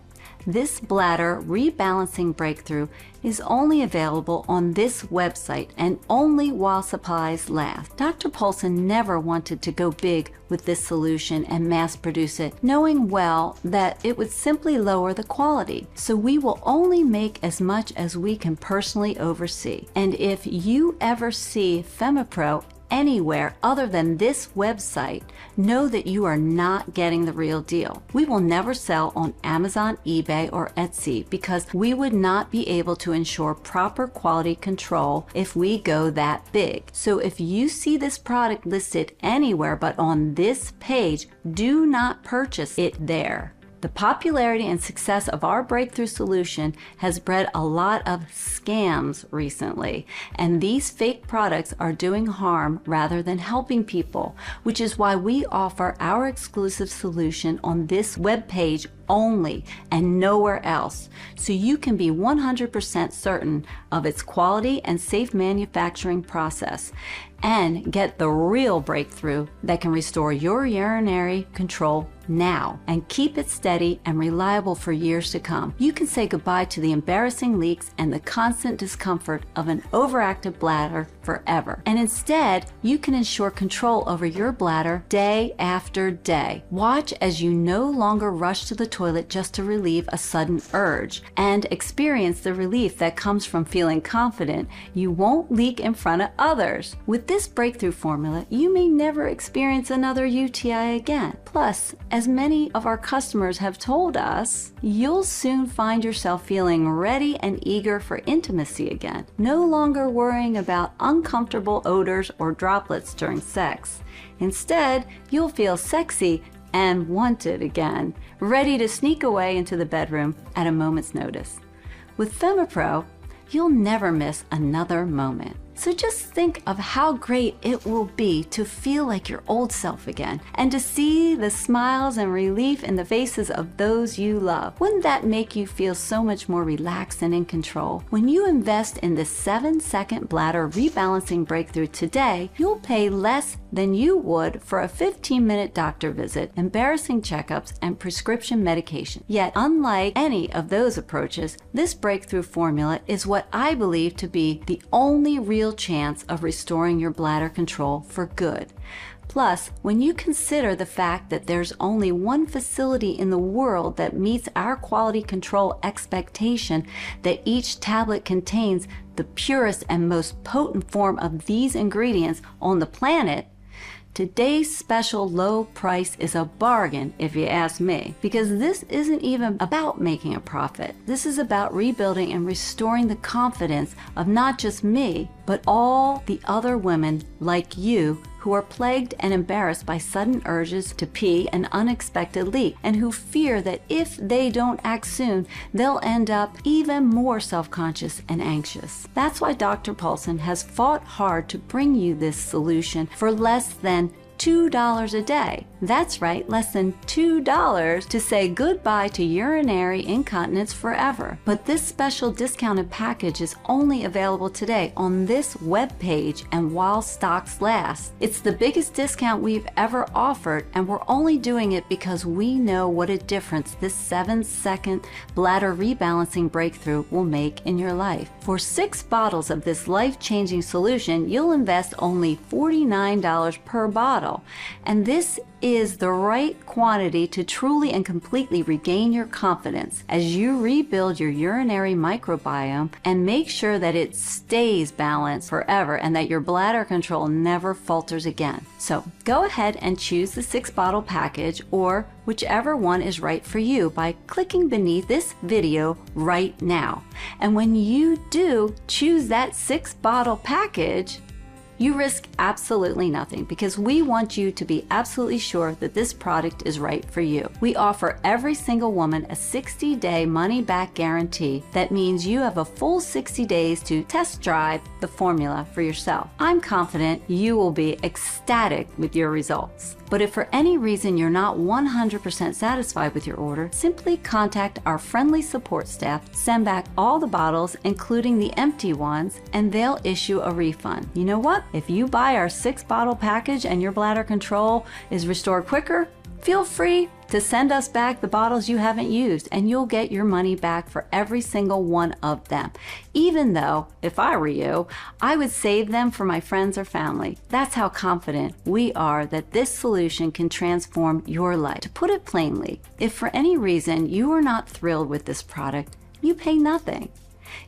this bladder rebalancing breakthrough is only available on this website and only while supplies last. Dr. Paulson never wanted to go big with this solution and mass produce it, knowing well that it would simply lower the quality. So we will only make as much as we can personally oversee. And if you ever see FemiPro anywhere other than this website, know that you are not getting the real deal. We will never sell on Amazon, eBay, or Etsy because we would not be able to ensure proper quality control if we go that big. So if you see this product listed anywhere but on this page, do not purchase it there. The popularity and success of our breakthrough solution has bred a lot of scams recently, and these fake products are doing harm rather than helping people, which is why we offer our exclusive solution on this webpage only and nowhere else, so you can be 100% certain of its quality and safe manufacturing process and get the real breakthrough that can restore your urinary control now and keep it steady and reliable for years to come. You can say goodbye to the embarrassing leaks and the constant discomfort of an overactive bladder forever. And instead, you can ensure control over your bladder day after day. Watch as you no longer rush to the toilet just to relieve a sudden urge and experience the relief that comes from feeling confident you won't leak in front of others. With this breakthrough formula, you may never experience another UTI again. Plus, as many of our customers have told us, you'll soon find yourself feeling ready and eager for intimacy again, no longer worrying about uncomfortable odors or droplets during sex. Instead, you'll feel sexy and wanted again, ready to sneak away into the bedroom at a moment's notice. With FemiPro, you'll never miss another moment. So just think of how great it will be to feel like your old self again and to see the smiles and relief in the faces of those you love. Wouldn't that make you feel so much more relaxed and in control? When you invest in this 7-second bladder rebalancing breakthrough today, you'll pay less than you would for a 15-minute doctor visit, embarrassing checkups, and prescription medication. Yet, unlike any of those approaches, this breakthrough formula is what I believe to be the only real chance of restoring your bladder control for good. Plus, when you consider the fact that there's only one facility in the world that meets our quality control expectation that each tablet contains the purest and most potent form of these ingredients on the planet, today's special low price is a bargain if you ask me, because this isn't even about making a profit. This is about rebuilding and restoring the confidence of not just me, but all the other women like you who are plagued and embarrassed by sudden urges to pee and unexpected leak, and who fear that if they don't act soon, they'll end up even more self-conscious and anxious. That's why Dr. Paulson has fought hard to bring you this solution for less than $2 a day. That's right, less than $2 to say goodbye to urinary incontinence forever. But this special discounted package is only available today on this webpage and while stocks last. It's the biggest discount we've ever offered, and we're only doing it because we know what a difference this 7-second bladder rebalancing breakthrough will make in your life. For 6 bottles of this life-changing solution, you'll invest only $49 per bottle. And this is the right quantity to truly and completely regain your confidence as you rebuild your urinary microbiome and make sure that it stays balanced forever and that your bladder control never falters again. So go ahead and choose the 6-bottle package or whichever one is right for you by clicking beneath this video right now. And when you do choose that 6-bottle package, You risk absolutely nothing because we want you to be absolutely sure that this product is right for you. We offer every single woman a 60-day money-back guarantee. That means you have a full 60 days to test drive the formula for yourself. I'm confident you will be ecstatic with your results. But if for any reason you're not 100% satisfied with your order, simply contact our friendly support staff, send back all the bottles, including the empty ones, and they'll issue a refund. You know what? If you buy our 6-bottle package and your bladder control is restored quicker, feel free to send us back the bottles you haven't used and you'll get your money back for every single one of them. Even though, if I were you, I would save them for my friends or family. That's how confident we are that this solution can transform your life. To put it plainly, if for any reason you are not thrilled with this product, you pay nothing.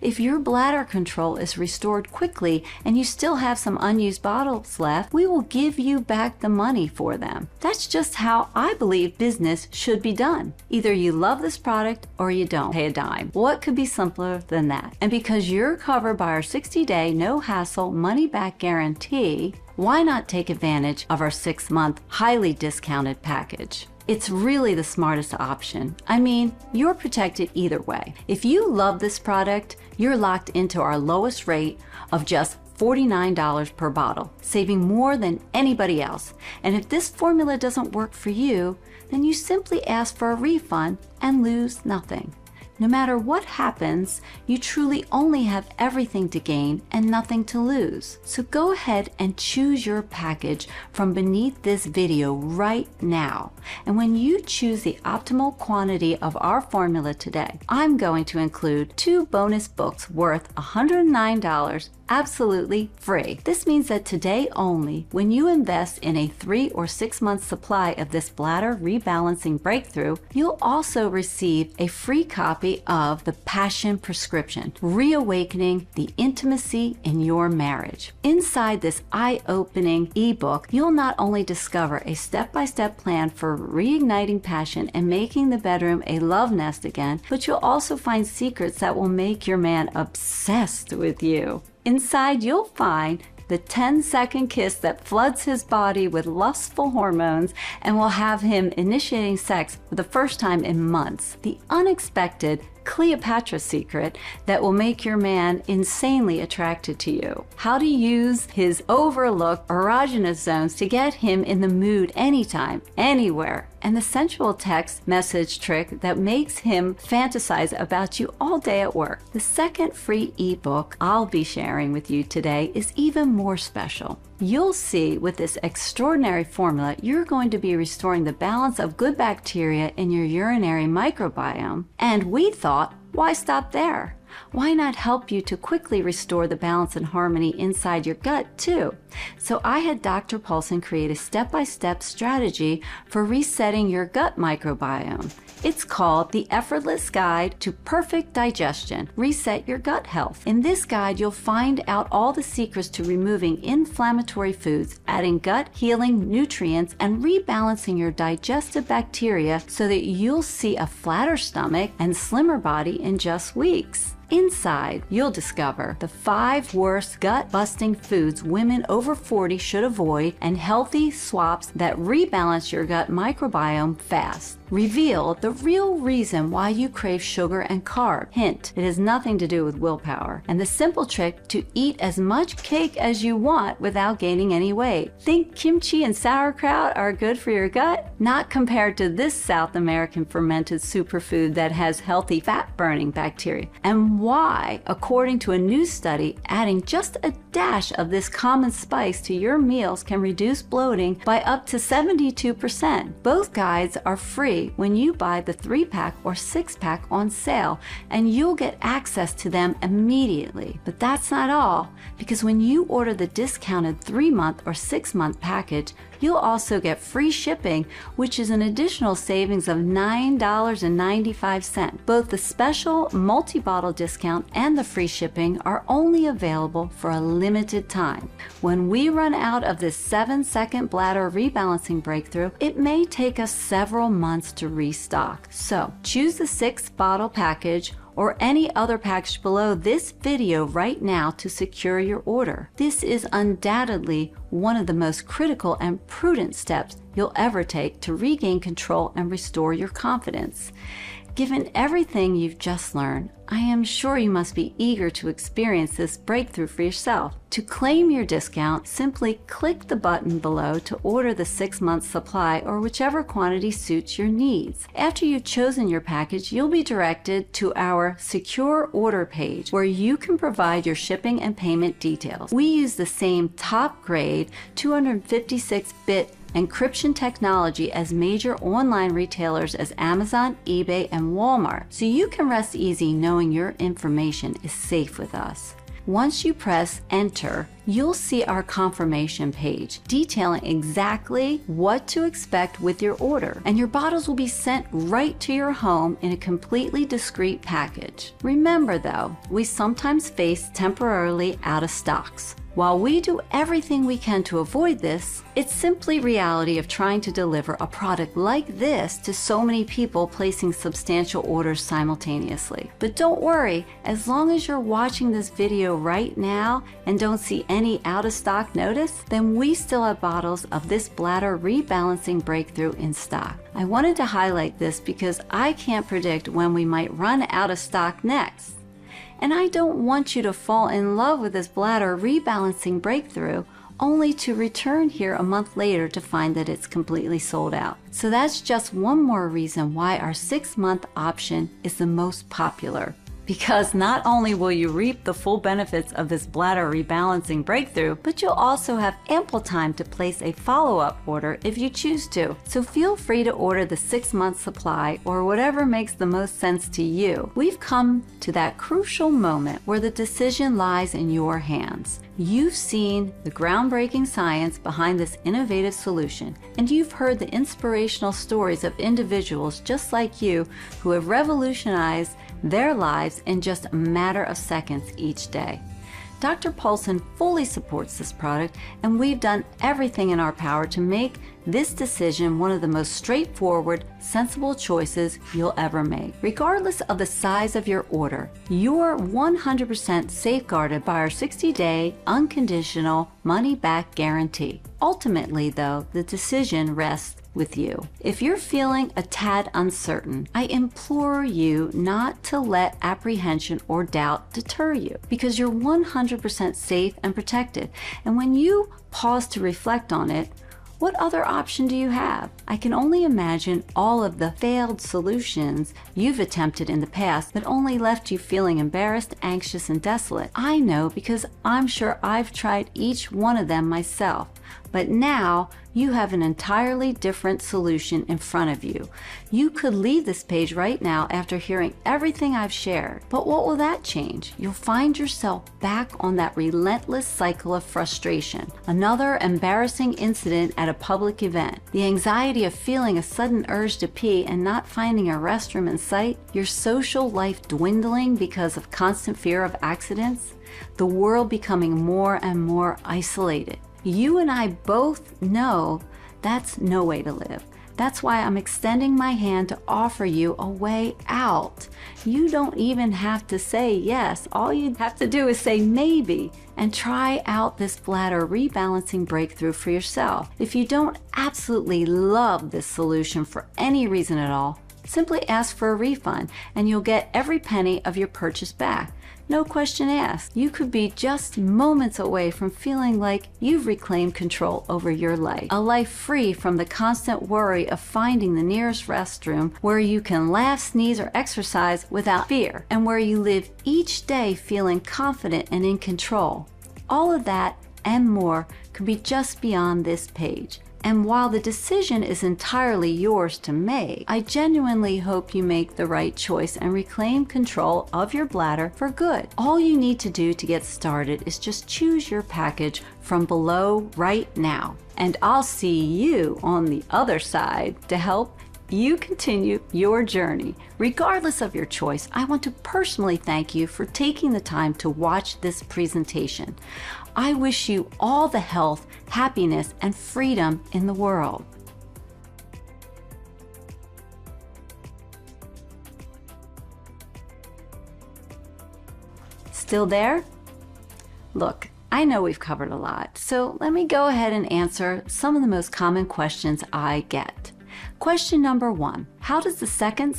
If your bladder control is restored quickly and you still have some unused bottles left, we will give you back the money for them. That's just how I believe business should be done. Either you love this product or you don't pay a dime. What could be simpler than that? And because you're covered by our 60-day no-hassle money-back guarantee, why not take advantage of our 6-month highly discounted package? It's really the smartest option. I mean, you're protected either way. If you love this product, you're locked into our lowest rate of just $49 per bottle, saving more than anybody else. And if this formula doesn't work for you, then you simply ask for a refund and lose nothing. No matter what happens, you truly only have everything to gain and nothing to lose. So go ahead and choose your package from beneath this video right now. And when you choose the optimal quantity of our formula today, I'm going to include 2 bonus books worth $109 absolutely free. This means that today only, when you invest in a 3 or 6 month supply of this bladder rebalancing breakthrough, you'll also receive a free copy of The Passion Prescription, Reawakening the Intimacy in Your Marriage. Inside this eye-opening ebook, you'll not only discover a step-by-step plan for reigniting passion and making the bedroom a love nest again, but you'll also find secrets that will make your man obsessed with you. Inside, you'll find the 10-second kiss that floods his body with lustful hormones and will have him initiating sex for the first time in months. The unexpected Cleopatra secret that will make your man insanely attracted to you. How to use his overlooked erogenous zones to get him in the mood anytime, anywhere. And the sensual text message trick that makes him fantasize about you all day at work. The second free ebook I'll be sharing with you today is even more special. You'll see with this extraordinary formula, you're going to be restoring the balance of good bacteria in your urinary microbiome. And we thought, why stop there? Why not help you to quickly restore the balance and harmony inside your gut too? So I had Dr. Paulson create a step-by-step strategy for resetting your gut microbiome. It's called The Effortless Guide to Perfect Digestion. Reset your gut health. In this guide, you'll find out all the secrets to removing inflammatory foods, adding gut healing nutrients, and rebalancing your digestive bacteria so that you'll see a flatter stomach and slimmer body in just weeks. Inside, you'll discover the 5 worst gut-busting foods women over 40 should avoid and healthy swaps that rebalance your gut microbiome fast. Reveal the real reason why you crave sugar and carb. Hint, it has nothing to do with willpower. And the simple trick to eat as much cake as you want without gaining any weight. Think kimchi and sauerkraut are good for your gut? Not compared to this South American fermented superfood that has healthy fat-burning bacteria. And why, according to a new study, adding just a dash of this common spice to your meals can reduce bloating by up to 72%. Both guides are free when you buy the 3-pack or 6-pack on sale, and you'll get access to them immediately. But that's not all, because when you order the discounted 3-month or 6-month package, you'll also get free shipping, which is an additional savings of $9.95. Both the special multi-bottle discount and the free shipping are only available for a limited time. When we run out of this 7-second bladder rebalancing breakthrough, it may take us several months to restock. So choose the 6-bottle package or any other package below this video right now to secure your order. This is undoubtedly one of the most critical and prudent steps you'll ever take to regain control and restore your confidence. Given everything you've just learned, I am sure you must be eager to experience this breakthrough for yourself. To claim your discount, simply click the button below to order the 6-month supply or whichever quantity suits your needs. After you've chosen your package, you'll be directed to our secure order page where you can provide your shipping and payment details. We use the same top grade 256-bit encryption technology as major online retailers as Amazon, eBay, and Walmart, so you can rest easy knowing your information is safe with us. Once you press enter, you'll see our confirmation page detailing exactly what to expect with your order, and your bottles will be sent right to your home in a completely discreet package. Remember though, we sometimes face temporarily out of stocks. While we do everything we can to avoid this, it's simply reality of trying to deliver a product like this to so many people placing substantial orders simultaneously. But don't worry, as long as you're watching this video right now and don't see any out of stock notice, then we still have bottles of this bladder rebalancing breakthrough in stock. I wanted to highlight this because I can't predict when we might run out of stock next. And I don't want you to fall in love with this bladder rebalancing breakthrough only to return here a month later to find that it's completely sold out. So that's just one more reason why our 6-month option is the most popular. Because not only will you reap the full benefits of this bladder rebalancing breakthrough, but you'll also have ample time to place a follow-up order if you choose to. So feel free to order the 6-month supply or whatever makes the most sense to you. We've come to that crucial moment where the decision lies in your hands. You've seen the groundbreaking science behind this innovative solution, and you've heard the inspirational stories of individuals just like you who have revolutionized their lives in just a matter of seconds each day. Dr. Paulson fully supports this product, and we've done everything in our power to make this decision one of the most straightforward, sensible choices you'll ever make. Regardless of the size of your order, you're 100% safeguarded by our 60-day unconditional money-back guarantee. Ultimately, though, the decision rests with you. If you're feeling a tad uncertain, I implore you not to let apprehension or doubt deter you, because you're 100% safe and protected. And when you pause to reflect on it, what other option do you have? I can only imagine all of the failed solutions you've attempted in the past that only left you feeling embarrassed, anxious, and desolate. I know because I'm sure I've tried each one of them myself. But now you have an entirely different solution in front of you. You could leave this page right now after hearing everything I've shared. But what will that change? You'll find yourself back on that relentless cycle of frustration. Another embarrassing incident at a public event. The anxiety of feeling a sudden urge to pee and not finding a restroom in sight. Your social life dwindling because of constant fear of accidents. The world becoming more and more isolated. You and I both know that's no way to live. That's why I'm extending my hand to offer you a way out. You don't even have to say yes. All you have to do is say maybe and try out this bladder rebalancing breakthrough for yourself. If you don't absolutely love this solution for any reason at all, simply ask for a refund and you'll get every penny of your purchase back. No question asked. You could be just moments away from feeling like you've reclaimed control over your life. A life free from the constant worry of finding the nearest restroom where you can laugh, sneeze, or exercise without fear, and where you live each day feeling confident and in control. All of that and more could be just beyond this page. And while the decision is entirely yours to make, I genuinely hope you make the right choice and reclaim control of your bladder for good. All you need to do to get started is just choose your package from below right now. And I'll see you on the other side to help you continue your journey. Regardless of your choice, I want to personally thank you for taking the time to watch this presentation. I wish you all the health, happiness, and freedom in the world. Still there? Look, I know we've covered a lot, so let me go ahead and answer some of the most common questions I get. Question number 1, how does the second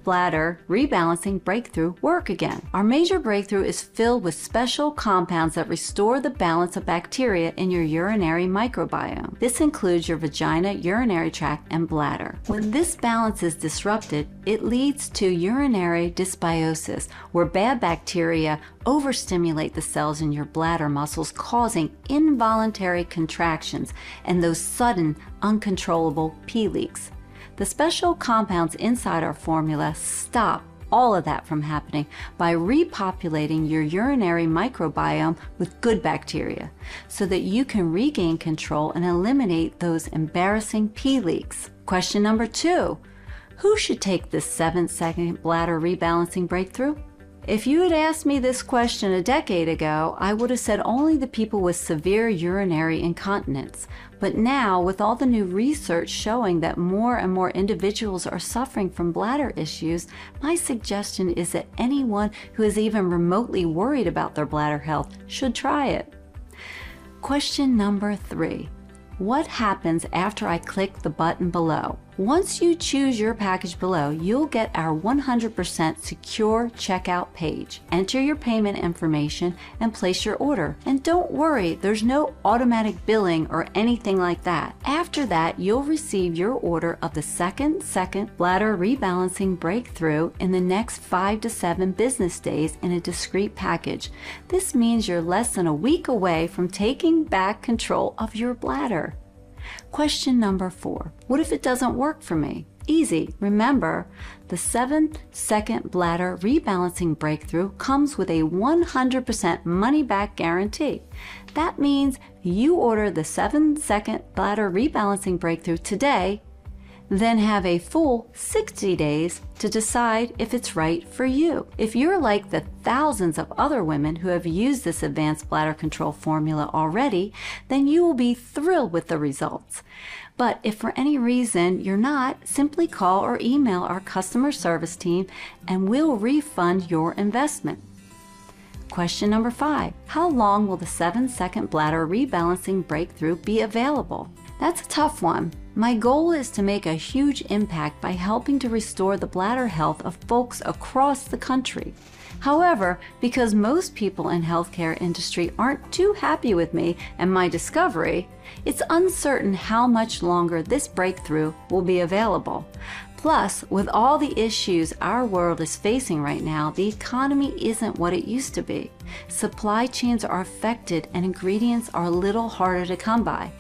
bladder rebalancing breakthrough work again? Our major breakthrough is filled with special compounds that restore the balance of bacteria in your urinary microbiome. This includes your vagina, urinary tract, and bladder. When this balance is disrupted, it leads to urinary dysbiosis, where bad bacteria overstimulate the cells in your bladder muscles, causing involuntary contractions and those sudden, uncontrollable pee leaks. The special compounds inside our formula stop all of that from happening by repopulating your urinary microbiome with good bacteria so that you can regain control and eliminate those embarrassing pee leaks. Question number 2, who should take this 7-second bladder rebalancing breakthrough? If you had asked me this question a decade ago, I would have said only the people with severe urinary incontinence. But now, with all the new research showing that more and more individuals are suffering from bladder issues, my suggestion is that anyone who is even remotely worried about their bladder health should try it. Question number 3. What happens after I click the button below? Once you choose your package below, you'll get our 100% secure checkout page. Enter your payment information and place your order. And don't worry, there's no automatic billing or anything like that. After that, you'll receive your order of the second bladder rebalancing breakthrough in the next 5 to 7 business days in a discrete package. This means you're less than a week away from taking back control of your bladder. Question number 4. What if it doesn't work for me? Easy. Remember, the 7-second bladder rebalancing breakthrough comes with a 100% money-back guarantee. That means you order the 7-second bladder rebalancing breakthrough today, then have a full 60 days to decide if it's right for you. If you're like the thousands of other women who have used this advanced bladder control formula already, then you will be thrilled with the results. But if for any reason you're not, simply call or email our customer service team and we'll refund your investment. Question number 5. How long will the 7-second bladder rebalancing breakthrough be available? That's a tough one. My goal is to make a huge impact by helping to restore the bladder health of folks across the country. However, because most people in healthcare industry aren't too happy with me and my discovery, it's uncertain how much longer this breakthrough will be available. Plus, with all the issues our world is facing right now, the economy isn't what it used to be. Supply chains are affected and ingredients are a little harder to come by.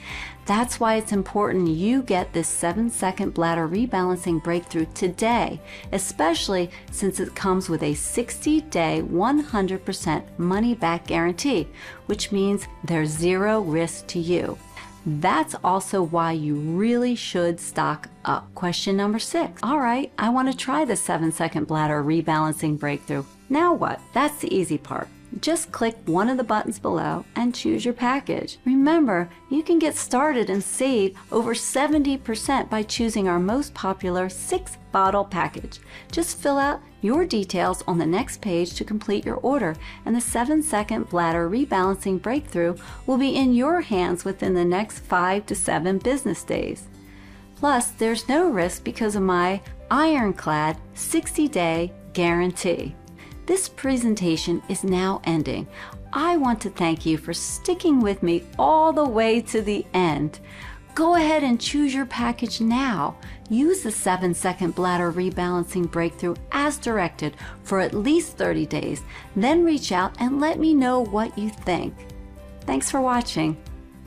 That's why it's important you get this 7-second bladder rebalancing breakthrough today, especially since it comes with a 60-day 100% money-back guarantee, which means there's zero risk to you. That's also why you really should stock up. Question number 6. All right, I want to try the 7-second bladder rebalancing breakthrough. Now what? That's the easy part. Just click one of the buttons below and choose your package. Remember, you can get started and save over 70% by choosing our most popular 6-bottle package. Just fill out your details on the next page to complete your order, and the 7-second bladder rebalancing breakthrough will be in your hands within the next 5 to 7 business days. Plus, there's no risk because of my ironclad 60-day guarantee. This presentation is now ending. I want to thank you for sticking with me all the way to the end. Go ahead and choose your package now. Use the 7-second bladder rebalancing breakthrough as directed for at least 30 days. Then reach out and let me know what you think. Thanks for watching.